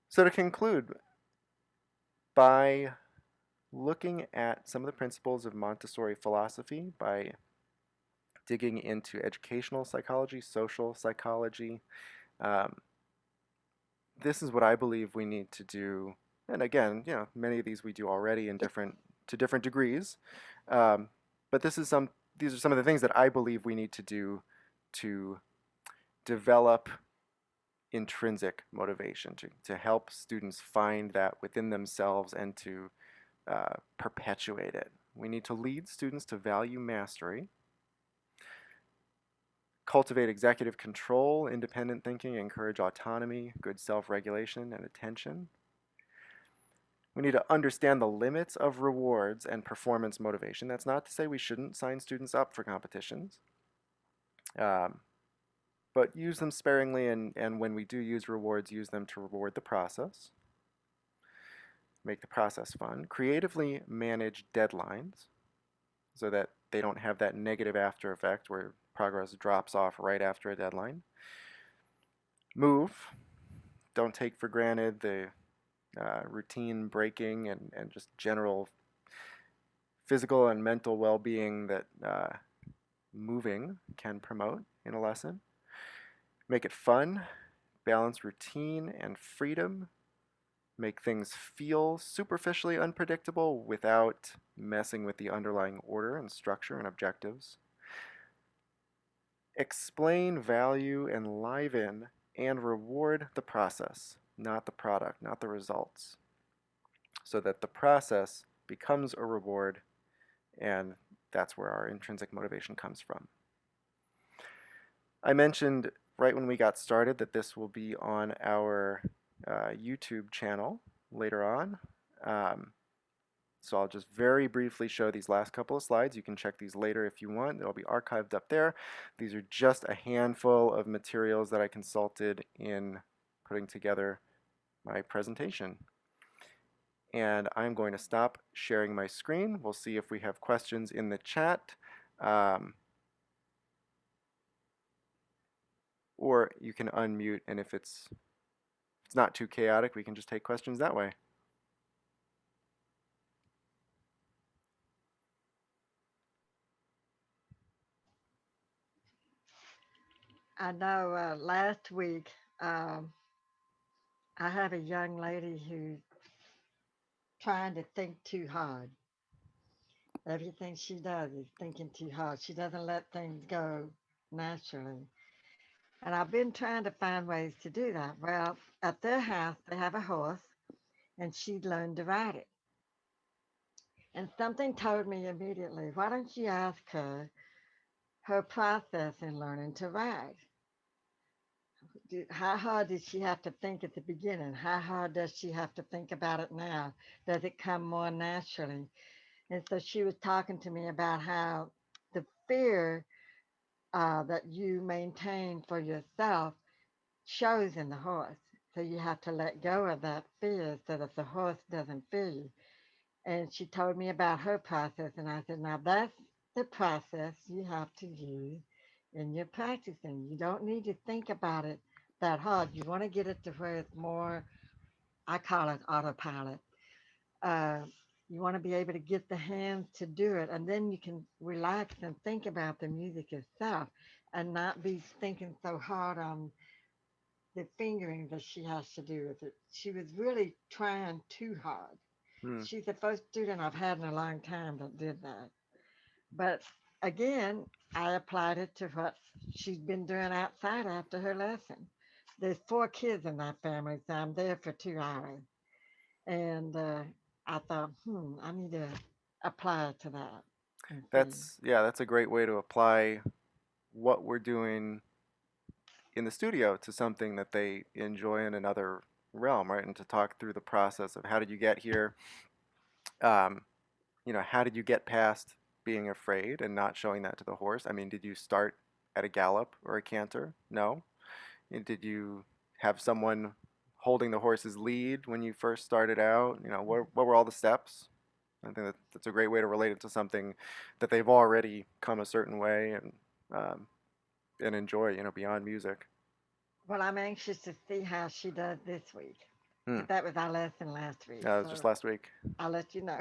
So to conclude, by looking at some of the principles of Montessori philosophy, by digging into educational psychology, social psychology, um, this is what I believe we need to do. And again, you know, many of these we do already in different degrees. Um, but these are some of the things that I believe we need to do to develop intrinsic motivation, to help students find that within themselves and to perpetuate it. We need to lead students to value mastery, cultivate executive control, independent thinking, encourage autonomy, good self-regulation, and attention. We need to understand the limits of rewards and performance motivation. That's not to say we shouldn't sign students up for competitions, um, but use them sparingly, and when we do use rewards, use them to reward the process, make the process fun. Creatively manage deadlines so that they don't have that negative after effect where progress drops off right after a deadline. Move. Don't take for granted the routine breaking and just general physical and mental well-being that moving can promote in a lesson. Make it fun, balance routine and freedom, make things feel superficially unpredictable without messing with the underlying order and structure and objectives. Explain, value, enliven, and reward the process, not the product, not the results, so that the process becomes a reward, and that's where our intrinsic motivation comes from. I mentioned right when we got started that this will be on our YouTube channel later on. Um, so I'll just very briefly show these last couple of slides. You can check these later if you want. They'll be archived up there. These are just a handful of materials that I consulted in putting together my presentation. And I'm going to stop sharing my screen. We'll see if we have questions in the chat. Um, or you can unmute, and if it's not too chaotic, we can just take questions that way. I know last week um, I have a young lady who's trying to think too hard. Everything she does is thinking too hard. She doesn't let things go naturally. And I've been trying to find ways to do that. Well, at their house, they have a horse, and she learned to ride it. And something told me immediately, why don't you ask her process in learning to ride? How hard did she have to think at the beginning? How hard does she have to think about it now? Does it come more naturally? And so she was talking to me about how the fear that you maintain for yourself shows in the horse. So you have to let go of that fear so that the horse doesn't fear you. And she told me about her process, and I said, now that's the process you have to use in your practicing. You don't need to think about it that hard. You want to get it to where it's more, I call it autopilot. Uh, You want to be able to get the hands to do it, and then you can relax and think about the music itself and not be thinking so hard on the fingering that she has to do with it. She was really trying too hard. Hmm. She's the first student I've had in a long time that did that. But again, I applied it to what she's been doing outside after her lesson. There's four kids in that family, so I'm there for 2 hours. And I thought, I need to apply to that and see. That's a great way to apply what we're doing in the studio to something that they enjoy in another realm, right? And to talk through the process of how did you get here? Um, how did you get past being afraid and not showing that to the horse? I mean, did you start at a gallop or a canter? No. And did you have someone holding the horse's lead when you first started out? What were all the steps? I think that's a great way to relate it to something that they've already come a certain way um, and enjoy, beyond music. Well, I'm anxious to see how she does this week. Hmm. But that was our lesson last week, That was just so last week. I'll let you know.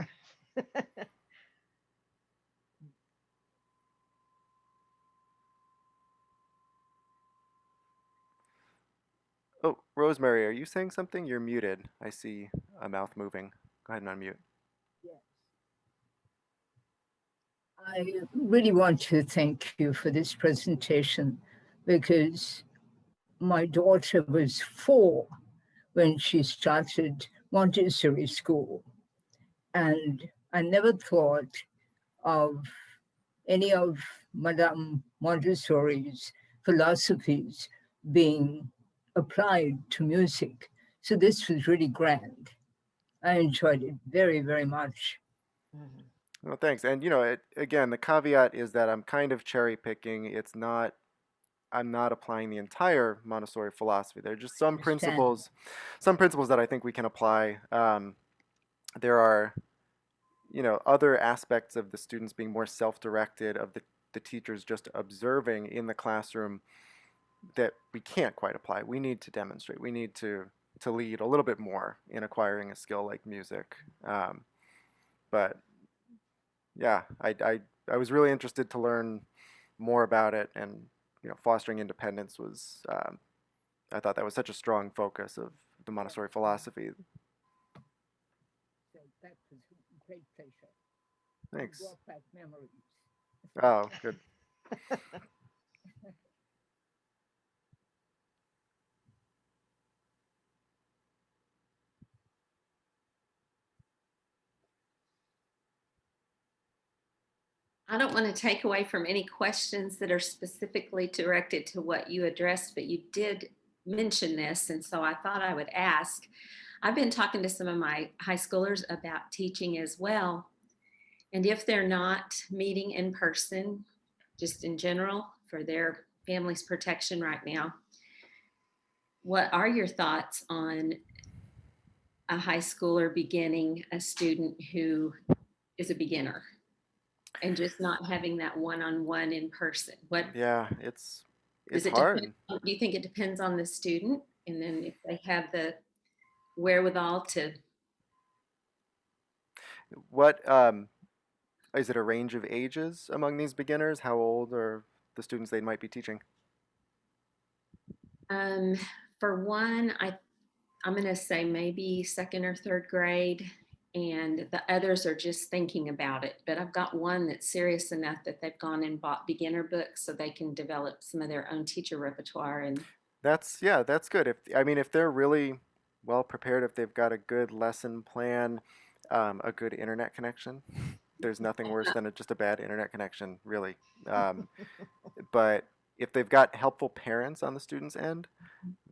Oh, Rosemary, are you saying something? You're muted. I see a mouth moving. Go ahead and unmute. Yes. I really want to thank you for this presentation because my daughter was 4 when she started Montessori school, and I never thought of any of Madame Montessori's philosophies being applied to music. So this was really grand. I enjoyed it very, very much. Mhm. Well, thanks. And again, the caveat is that I'm kind of cherry picking. I'm not applying the entire Montessori philosophy. There are just Understand? some principles that I think we can apply. There are, other aspects of the students being more self-directed, of the teachers just observing in the classroom that we can't quite apply. We need to demonstrate. We need to lead a little bit more in acquiring a skill like music. But yeah, I was really interested to learn more about it, and fostering independence was. I thought that was such a strong focus of the Montessori philosophy. So that was a great pleasure. You Thanks. brought back memories. Oh, good. I don't want to take away from any questions that are specifically directed to what you addressed, but you did mention this, and so I thought I would ask. I've been talking to some of my high schoolers about teaching as well, and if they're not meeting in person, just in general for their family's protection right now, what are your thoughts on a high schooler beginning a student who is a beginner and just not having that one-on-one in person? What Yeah, does it's it depend? hard. Do you think it depends on the student? And then if they have the wherewithal to, What is it a range of ages among these beginners? How old are the students they might be teaching? um, for one, I'm going to say maybe second or third grade, and the others are just thinking about it. But I've got one that's serious enough that they've gone and bought beginner books so they can develop some of their own teacher repertoire. And That's good. If they're really well prepared, if they've got a good lesson plan, a good internet connection, there's nothing worse than just a bad internet connection, really. Um, but if they've got helpful parents on the student's end,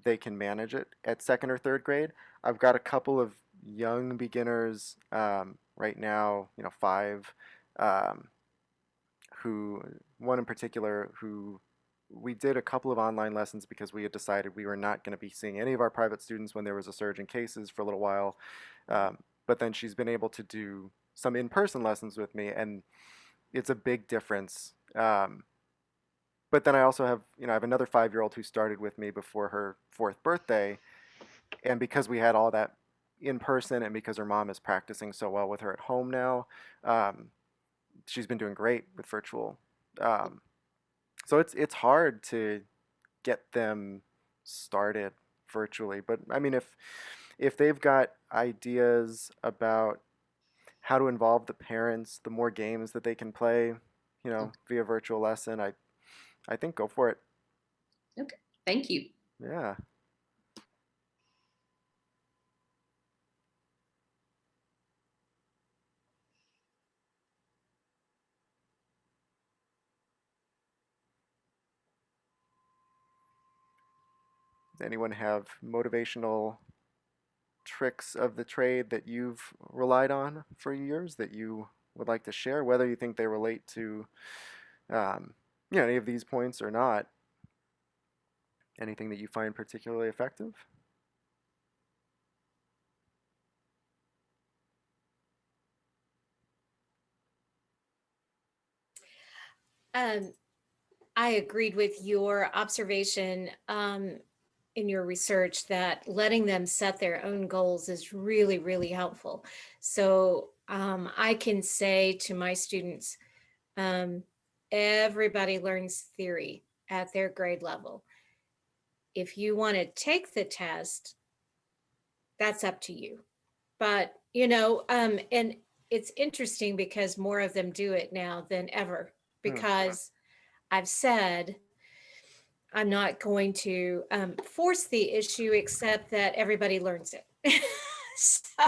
they can manage it at second or third grade. I've got a couple of young beginners right now, 5, um, who one in particular who we did a couple of online lessons because we had decided we were not going to be seeing any of our private students when there was a surge in cases for a little while. But then she's been able to do some in-person lessons with me, and it's a big difference. But then I also have, I have another 5-year-old who started with me before her 4th birthday, and because we had all that in person and because her mom is practicing so well with her at home now, um, she's been doing great with virtual. Um, so it's hard to get them started virtually. But I mean, if they've got ideas about how to involve the parents, the more games that they can play, via virtual lesson, I think go for it. Okay, thank you. Yeah. Does anyone have motivational tricks of the trade that you've relied on for years that you would like to share, whether you think they relate to um, any of these points or not? Anything that you find particularly effective? Um, I agreed with your observation in your research that letting them set their own goals is really, really helpful. So I can say to my students, um, everybody learns theory at their grade level. If you want to take the test, that's up to you. But, and it's interesting because more of them do it now than ever Hmm. because I've said I'm not going to force the issue, except that everybody learns it. So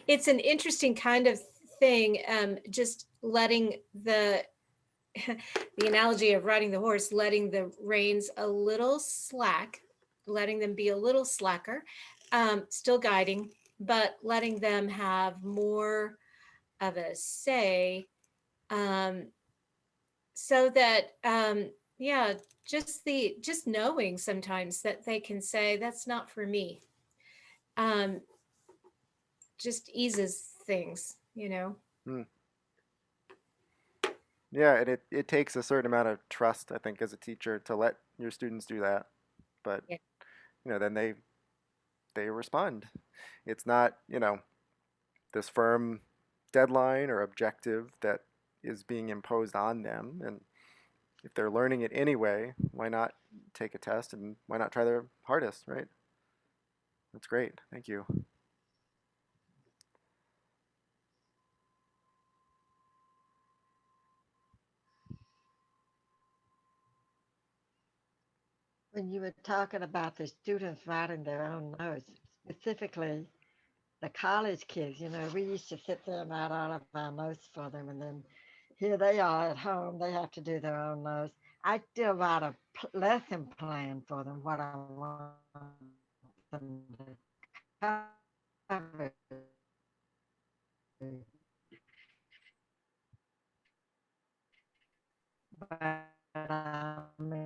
it's an interesting kind of thing. Just letting the analogy of riding the horse, letting the reins a little slack, letting them be a little slacker, still guiding, but letting them have more of a say, um, so that yeah, just knowing sometimes that they can say that's not for me, um, just eases things. Hmm. Yeah, and it takes a certain amount of trust, I think, as a teacher to let your students do that. But Yeah. then they respond. It's not, this firm deadline or objective that is being imposed on them. And if they're learning it anyway, why not take a test and why not try their hardest, right? That's great. Thank you. When you were talking about the students writing their own notes, specifically the college kids, we used to sit there and write all of our notes for them, and then here they are at home. They have to do their own notes. I still write a lesson plan for them, what I want them to cover. But I'm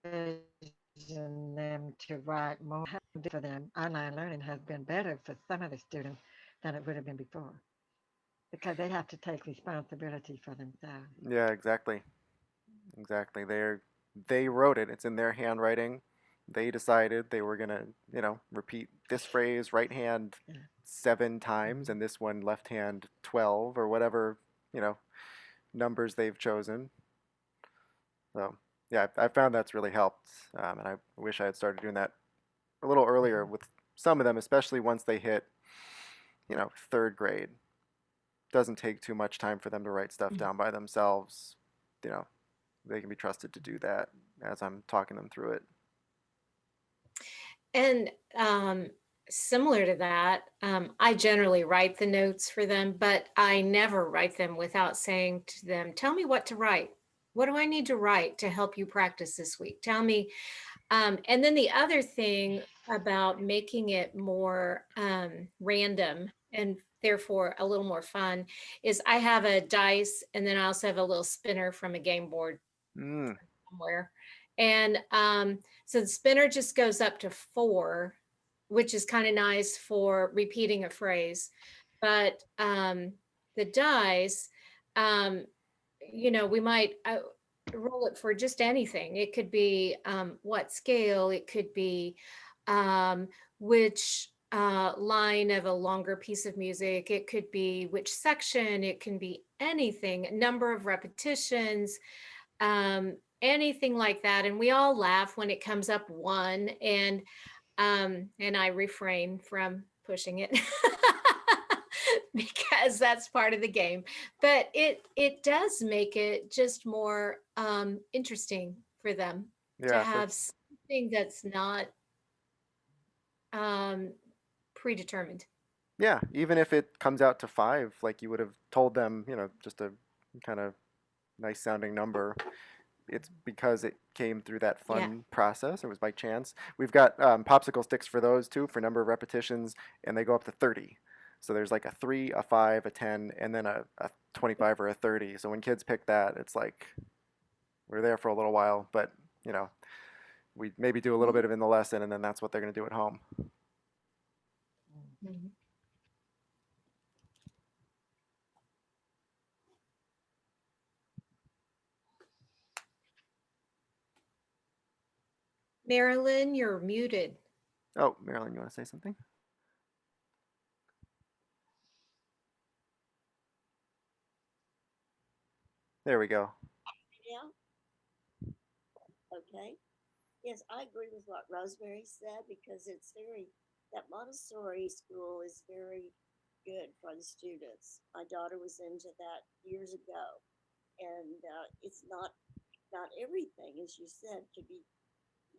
encouraging them to write more for them. Online learning has been better for some of the students than it would have been before because they have to take responsibility for themselves. Yeah, exactly. Exactly. They wrote it. It's in their handwriting. They decided they were gonna, repeat this phrase right hand Yeah. 7 times and this one left hand 12 or whatever, you know, numbers they've chosen. So yeah, I found that's really helped, and I wish I had started doing that a little earlier with some of them, especially once they hit, third grade. Doesn't take too much time for them to write stuff down by themselves. You know, they can be trusted to do that as I'm talking them through it. And similar to that, I generally write the notes for them, but I never write them without saying to them, tell me what to write. What do I need to write to help you practice this week? Tell me. And then the other thing about making it more random and therefore a little more fun is I have a dice, and then I also have a little spinner from a game board Mm, somewhere. And so the spinner just goes up to 4, which is kind of nice for repeating a phrase. But the dice, um, we might, roll it for just anything. It could be what scale, it could be which line of a longer piece of music, it could be which section, it can be anything, number of repetitions, anything like that. And we all laugh when it comes up one, and I refrain from pushing it because that's part of the game. But it does make it just more interesting for them to Yeah, have something that's not um, predetermined. yeah. Even if it comes out to 5, like you would have told them, just a kind of nice sounding number. It's because it came through that Yeah. fun process. It was by chance. We've got popsicle sticks for those too, for number of repetitions, and they go up to 30. So there's like a 3, a 5, a 10, and then a 25 or a 30. So when kids pick that, it's like we're there for a little while, but you know, we maybe do a little bit of it in the lesson, and then that's what they're going to do at home. Mhm. Marilyn, you're muted. Oh, Marilyn, you want to say something? There we go. Yeah. Okay. Yes, I agree with what Rosemary said because that Montessori school is very good for the students. My daughter was into that years ago, and it's not everything, as you said, can be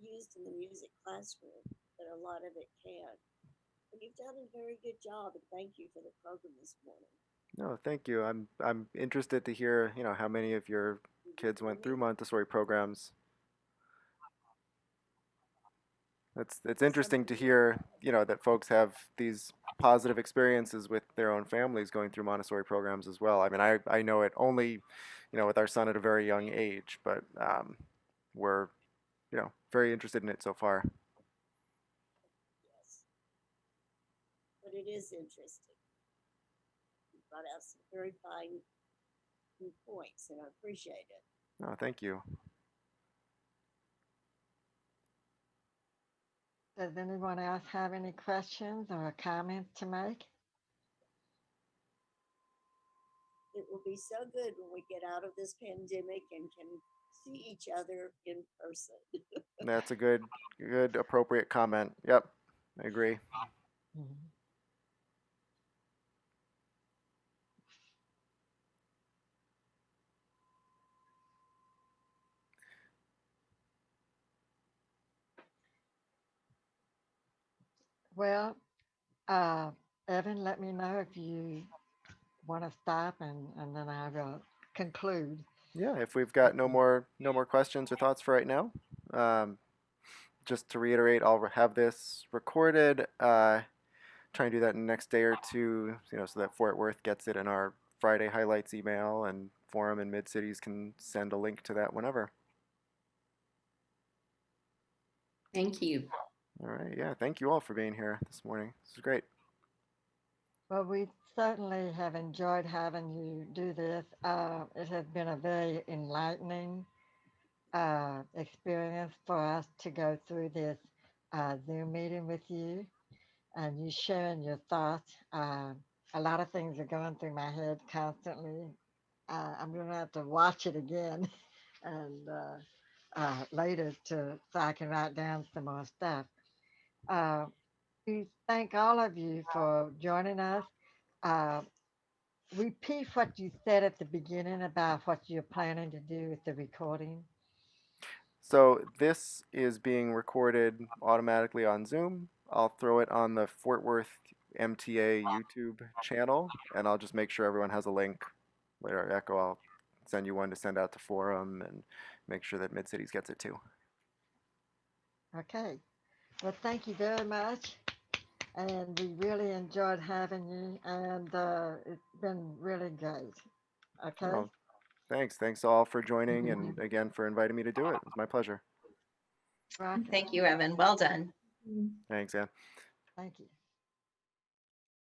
used in the music classroom, but a lot of it can. And you've done a very good job, and thank you for the program this morning. No, thank you. I'm interested to hear, how many of your Did you kids hear went me? through Montessori programs. It's Yes, interesting to hear, that folks have these positive experiences with their own families going through Montessori programs as well. I mean, I know it only, with our son at a very young age, but we're, very interested in it so far. yes, but it is interesting. You brought out some very fine points, and I appreciate it. No, thank you. Does anyone else have any questions or comments to make? It will be so good when we get out of this pandemic and can see each other in person. That's a good appropriate comment. Yep, I agree. Mhm. Well, uh, Evan, let me know if you want to stop, and then I will conclude. Yeah, if we've got no more questions or thoughts for right now, um, just to reiterate, I'll have this recorded. Try and do that in the next day or two, so that Fort Worth gets it in our Friday highlights email, and Forum and Mid Cities can send a link to that whenever. Thank you. All right, yeah, thank you all for being here this morning. This is great. Well, we certainly have enjoyed having you do this. It has been a very enlightening experience for us to go through this Zoom meeting with you and you sharing your thoughts. A lot of things are going through my head constantly. I'm going to have to watch it again and later so I can write down some more stuff. Uh, we thank all of you for joining us. Uh, Repeat what you said at the beginning about what you're planning to do with the recording. So this is being recorded automatically on Zoom. I'll throw it on the Fort Worth MTA YouTube channel, and I'll just make sure everyone has a link. Later, Echo, I'll send you one to send out to Forum and make sure that Mid Cities gets it too. Okay. Well, thank you very much. And we really enjoyed having you, and it's been really great. Okay. Oh, thanks. Thanks all for joining, and again for inviting me to do it. It was my pleasure. Welcome. Thank you, Evan. Well done. Thanks, Ann. Thank you.